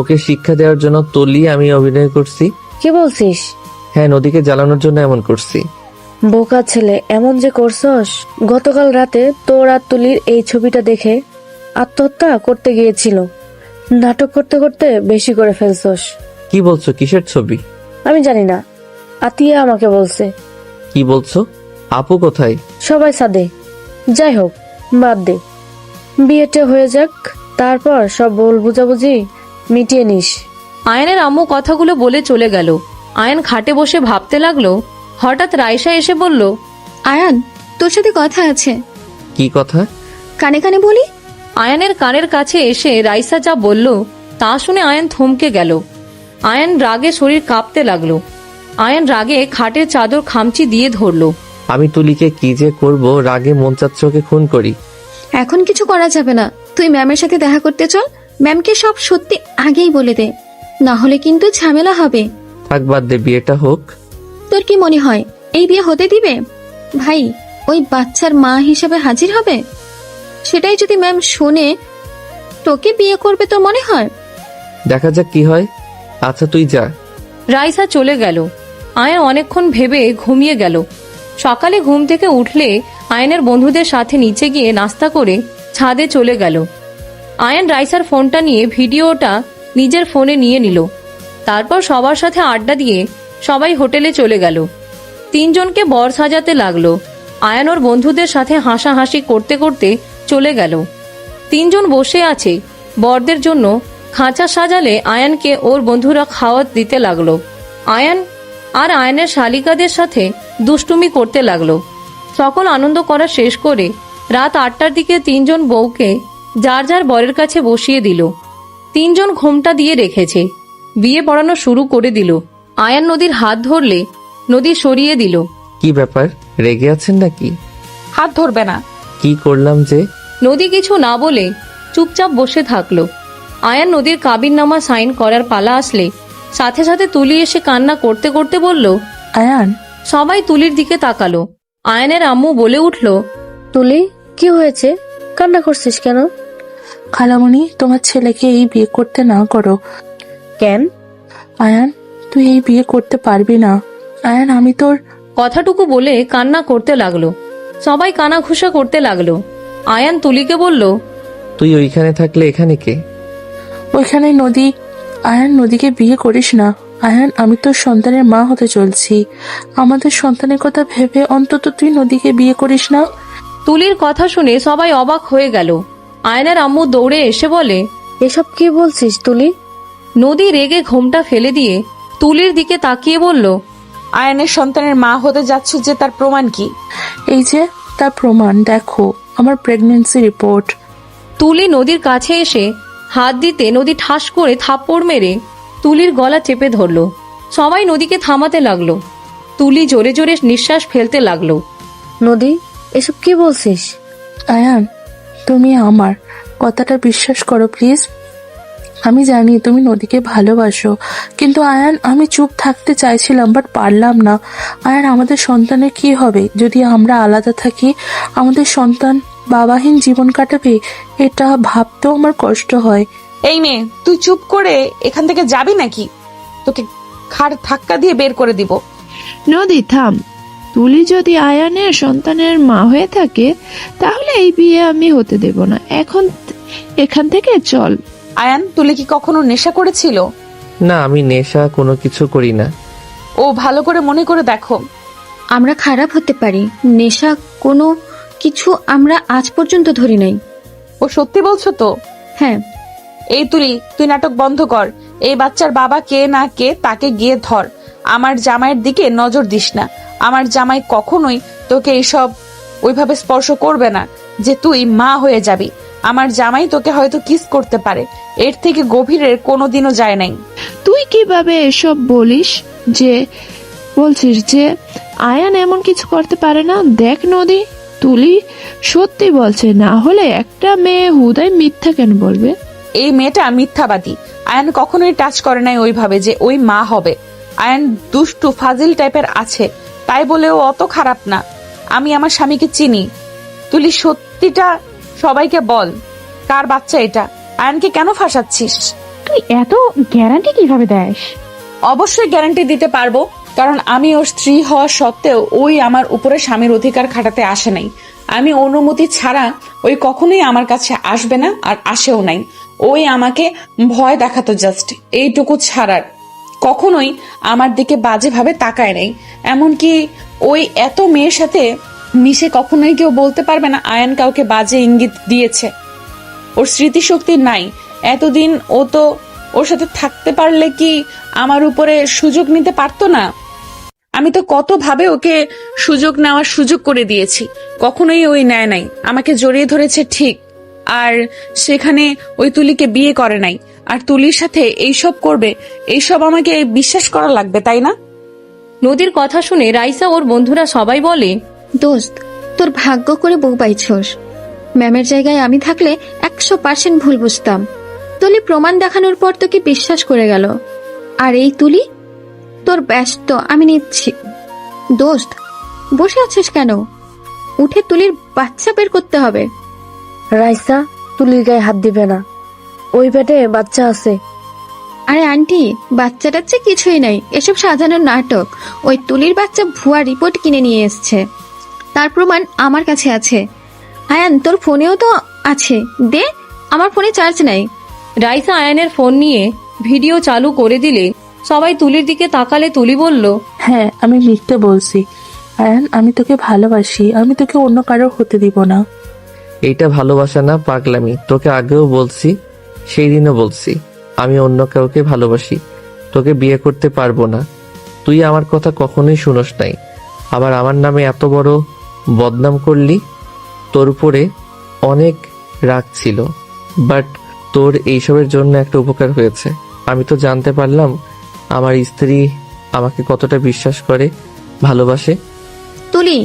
ওকে শিক্ষা দেওয়ার জন্য তুলি আমি অভিনয় করছি।
কি বলছিস?
হ্যাঁ, নদীকে জ্বালানোর জন্য এমন করছি।
বোকা ছেলে, এমন যে করছস। গতকাল রাতে তোর আর তুলির এই ছবিটা দেখে আত্মহত্যা করতে গিয়েছিল। নাটক করতে করতে বেশি করে ফেলছস।
কি বলছো? কিসের ছবি?
আমি জানি না, আতিয়া আমাকে বলছে।
কি বলছো? আপু কোথায়?
সবাই সাদে। যাই হোক, বাদ দে, বিয়েটা হয়ে যাক, তারপর সব ভুল বুঝাবুঝি মিটিয়ে নিস।
আয়ানের আম্মু কথাগুলো বলে চলে গেল। আয়ান খাটে বসে ভাবতে লাগলো। হঠাৎ রাইসা এসে বলল,
আয়ান, তোর সাথে কথা আছে।
কি কথা?
কানে কানে বলি।
আয়ানের কানের কাছে এসে রাইসা যা বলল তা শুনে আয়ান থমকে গেল। আয়ান রাগে শরীর কাঁপতে লাগলো। আয়ান রাগে খাটের চাদর খামচি দিয়ে ধরলো।
আমি তুলিকে কি যে করব, রাগে মন চাচ্ছে ওকে খুন করি।
এখন কিছু করা যাবে না, তুই ম্যামের সাথে দেখা করতে চল। ম্যামকে সব সত্যি আগেই বলে দে, না হলে কিন্তু ঝামেলা হবে।
থাক, বাদ দে, বিয়েটা হোক।
তোর কি মনে হয় এই বিয়ে হতে দিবে? ভাই, ওই বাচ্চার মা হিসেবে হাজির হবে। সেটাই যদি ম্যাম শুনে, তোকে বিয়ে করবে তোর মনে হয়?
দেখা যাক কি হয়। আচ্ছা, তুই যা।
রাইসা চলে গেল। আয়ান অনেকক্ষণ ভেবে ঘুমিয়ে গেল। সকালে ঘুম থেকে উঠলে আয়ানের বন্ধুদের সাথে নিচে গিয়ে নাস্তা করে ছাদে চলে গেল। আয়ান রাইসার ফোনটা নিয়ে ভিডিওটা নিজের ফোনে নিয়ে নিল। তারপর সবার সাথে আড্ডা দিয়ে সবাই হোটেলে চলে গেল। তিনজনকে বর সাজাতে লাগলো। আয়ান ওর বন্ধুদের সাথে হাসাহাসি করতে করতে চলে গেল। তিনজন বসে আছে। বরদের জন্য খাঁচা সাজালে আয়ানকে ওর বন্ধুরা খাওয়া দিতে লাগলো। আয়ান আর আয়ানের শালিকাদের সাথে দুষ্টুমি করতে লাগলো। সকল আনন্দ করা শেষ করে রাত 8টার দিকে তিনজন বউকে যার যার বরের কাছে বসিয়ে দিল। তিনজন ঘোমটা দিয়ে রেখেছে। বিয়ে পড়ানো শুরু করে দিল। আয়ান নদীর হাত ধরলে নদী সরিয়ে দিল।
কি ব্যাপার, রেগে আছেন নাকি?
হাত ধরবে না।
কি করলাম যে?
নদী কিছু না বলে চুপচাপ বসে থাকলো। আয়ান নদীর কাবিননামা সাইন করার পালা আসলে সাথে সাথে তুলি এসে কান্না করতে করতে বলল,
আয়ান।
সবাই তুলির দিকে তাকালো। আয়ানের আম্মু বলে উঠল,
তুলি, কি হয়েছে? কান্না করছিস কেন?
খালামণি, তোমার ছেলেকে এই বিয়ে করতে না করো।
কেন?
আয়ান, তুই এই বিয়ে করতে পারবি না। আয়ান, আমি তোর।
কথাটুকু বলে কান্না করতে লাগলো। সবাই কানাঘুষা করতে লাগলো। আয়ান তুলিকে বলল,
তুই ওইখানে থাকলে এখানে কে?
ওইখানে নদী। আয়ান, নদীকে বিয়ে করিস না। আয়ান, আমি তোর সন্তানের মা হতে চলছি। আমাদের সন্তানের কথা ভেবে অন্তত তুই নদীকে বিয়ে করিস না।
তুলির কথা শুনে সবাই অবাক হয়ে গেল। আয়নের আম্মু দৌড়ে এসে বলে,
এসব কি বলছিস তুলি?
নদী রেগে ঘোমটা ফেলে দিয়ে তুলির দিকে তাকিয়ে বলল,
আয়ানের সন্তানের মা হতে যাচ্ছ যে, তার প্রমাণ কি?
এই যে তার প্রমাণ, দেখো আমার প্রেগন্যান্সি রিপোর্ট।
তুলি নদীর কাছে এসে হাত দিতে নদী ঠাস করে থাপ্পড় মেরে তুলির গলা চেপে ধরল। সবাই নদীকে থামাতে লাগলো। তুলি জোরে জোরে নিঃশ্বাস ফেলতে লাগলো।
নদী, এসব কি বলছিস?
আয়ান, তুমি আমার কথাটা বিশ্বাস করো প্লিজ। আমি জানি তুমি নদীকে ভালোবাসো, কিন্তু আয়ান, আমি চুপ থাকতে চাইছিলাম বাট পারলাম না। আয়ান, আমাদের সন্তানের কি হবে যদি আমরা আলাদা থাকি? আমাদের সন্তান বাবাহীন জীবন কাটাবে, এটা ভাবতেও আমার কষ্ট হয়।
এই মেয়ে, তুই চুপ করে এখান থেকে যাবি নাকি? তোকে খাট ধাক্কা দিয়ে বের করে দিব।
নদী, থাম। তুলি যদি আয়ানের সন্তানের মা হয়ে থাকে তাহলে এই বিয়ে আমি হতে দেব না। এখান থেকে চল।
আয়ান, তুলি কি কখনো নেশা করেছিল?
না, আমি নেশা কোনো কিছু করি না।
ও ভালো করে মনে করে দেখো।
আমরা খারাপ হতে পারি, নেশা কোনো কিছু আমরা আজ পর্যন্ত ধরি নাই।
ও সত্যি বলছো তো?
হ্যাঁ।
এই তুলি, তুই নাটক বন্ধ কর। এই বাচ্চার বাবা কে না কে তাকে গিয়ে ধর। আমার জামাইয়ের দিকে নজর দিস না। আমার জামাই কখনোই তোকে এইসব ওইভাবে স্পর্শ করবে না যে তুই মা হয়ে যাবি। আমার জামাই তোকে হয়তো কিস করতে পারে, এর থেকে গভীরের কোনোদিনও যায় নাই।
তুই কিভাবে এসব বলছিস যে আয়ান এমন কিছু করতে পারে না? দেখ নদী, তুলি সত্যি বলছে, না হলে একটা মেয়ে হুদায় মিথ্যা কেন বলবে?
এই মেয়েটা মিথ্যাবাদী। আয়ান কখনোই টাচ করে নাই ওইভাবে যে ওই মা হবে। আয়ান দুষ্টু ফাজিল টাইপের আছে, তাই বলে ও অত খারাপ না। আমি আমার স্বামীকে চিনি। তুলি সত্যিটা সবাইকে বল, কার বাচ্চা এটা? আয়ানকে কেন ফাঁসাচ্ছিস?
তুই এত গ্যারান্টি কিভাবে দেস?
অবশ্যই গ্যারান্টি দিতে পারবো, কারণ আমি ওর স্ত্রী হওয়া সত্ত্বেও ওই আমার উপরে স্বামীর অধিকার খাটাতে আসে নাই। আমি অনুমতি ছাড়া ওই কখনোই আমার কাছে আসবে না, আর আসেও নাই। ওই আমাকে ভয় দেখাতো জাস্ট, এইটুকু ছাড়ার। কখনোই আমার দিকে বাজেভাবে তাকায় নাই। এমনকি ওই এত মেয়ের সাথে মিশে কখনোই কেউ বলতে পারবে না আয়ান কাউকে বাজে ইঙ্গিত দিয়েছে। ওর স্মৃতিশক্তি নাই। এতদিন ও তো ওর সাথে থাকতে পারলে কি আমার উপরে সুযোগ নিতে পারতো না? আমি তো কত ভাবে ওকে সুযোগ নেওয়ার সুযোগ করে দিয়েছি, কখনোই ওই নেয় নাই। আমাকে জড়িয়ে ধরেছে ঠিক, আর সেখানে ওই তুলিকে বিয়ে করে নাই। আর তুলির সাথে এইসব করবে, এইসব আমাকে বিশ্বাস করা লাগবে, তাই না?
নদীর কথা শুনে রাইসা ওর বন্ধুরা সবাই বলে,
দোস্ত, তোর ভাগ্য করে বউ পাইছস। ম্যামের জায়গায় আমি থাকলে 100% ভুল বুঝতাম। তুলি প্রমাণ দেখানোর পর তোকে বিশ্বাস করে গেল। আর এই তুলি তোর ব্যস্ত, আমি নিচ্ছি। দোস্ত, বসে আছিস কেন? উঠে তুলির বাচ্চা বের করতে হবে।
রাইসা, তুলির গায়ে হাত দিবে না, ওই পেটে বাচ্চা আছে।
আরে আন্টি, বাচ্চা টাচ্চা কিছুই নাই, এসব সাজানোর নাটক। ওই তুলির বাচ্চা ভুয়া রিপোর্ট কিনে নিয়ে এসছে, তার প্রমাণ আমার কাছে আছে। আয়ান, তোর ফোনেও তো আছে, দে। আমার ফোনে চার্জ নাই।
রাইসা আয়ানের ফোন নিয়ে ভিডিও চালু করে দিলে সবাই তুলির দিকে তাকালে তুলি বলল,
হ্যাঁ, আমি মিথ্যে বলছি। আয়ান, আমি তোকে ভালোবাসি, আমি তোকে অন্য কারো হতে দিব না।
এইটা ভালোবাসা না, পাগলামি। তোকে আগেও বলছি, সেই দিনও বলছি, আমি অন্য কাউকে ভালোবাসি, তোকে বিয়ে করতে পারবো না। তুই আমার কথা কখনোই শুনোস নাই, আবার আমার নামে এত বড় বদনাম করলি। তোর উপরে অনেক রাগ ছিল, বাট তোর এইসবের জন্য একটা উপকার হয়েছে। আমি তো জানতে পারলাম আমার স্ত্রী আমাকে কতটা বিশ্বাস করে, ভালোবাসে।
তুলি,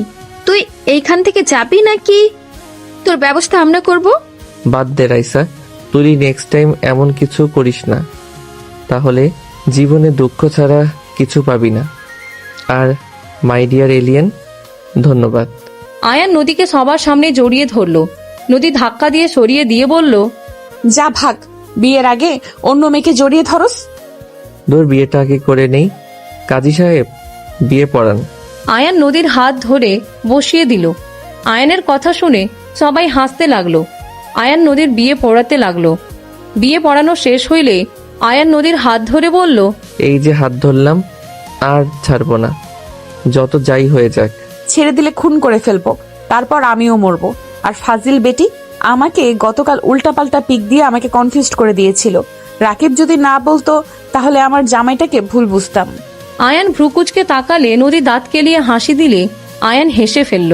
তুই এইখান থেকে যাবি নাকি তোর ব্যবস্থা আমরা করব?
বাদ দে রাইসা, তুই নেক্সট টাইম এমন কিছু করিস না, তাহলে জীবনে দুঃখ ছাড়া কিছু পাবি না। আর মাই ডিয়ার এলিয়েন, ধন্যবাদ।
আয়ান নদীকে সবার সামনে জড়িয়ে ধরল। নদী ধাক্কা দিয়ে সরিয়ে দিয়ে বলল,
যা ভাগ, বিয়ের আগে অন্য মেয়েকে জড়িয়ে ধরস।
তোর বিয়েটা আগে করে নেই, কাজী সাহেব বিয়ে পড়ান।
আয়ান নদীর হাত ধরে বসিয়ে দিল। আয়ানের কথা শুনে সবাই হাসতে লাগলো। আয়ান নদীর বিয়ে পড়াতে লাগলো। বিয়ে পড়ানো শেষ হইলে আয়ান নদীর হাত ধরে বলল,
এই যে হাত ধরলাম, আর ছাড়বো না, যত যাই হয়ে যাক।
ছেড়ে দিলে খুন করে ফেলবো, তারপর আমিও মরবো। আর ফাজিল বেটি আমাকে গতকাল উল্টাপাল্টা পিক দিয়ে আমাকে কনফিউজড করে দিয়েছিল। রাকিব যদি না বলতো তাহলে আমার জামাইটাকে ভুল বুঝতাম।
আয়ান ভ্রুকুচকে তাকালে নদী দাঁত কেলিয়ে হাসি দিলে আয়ান হেসে ফেলল।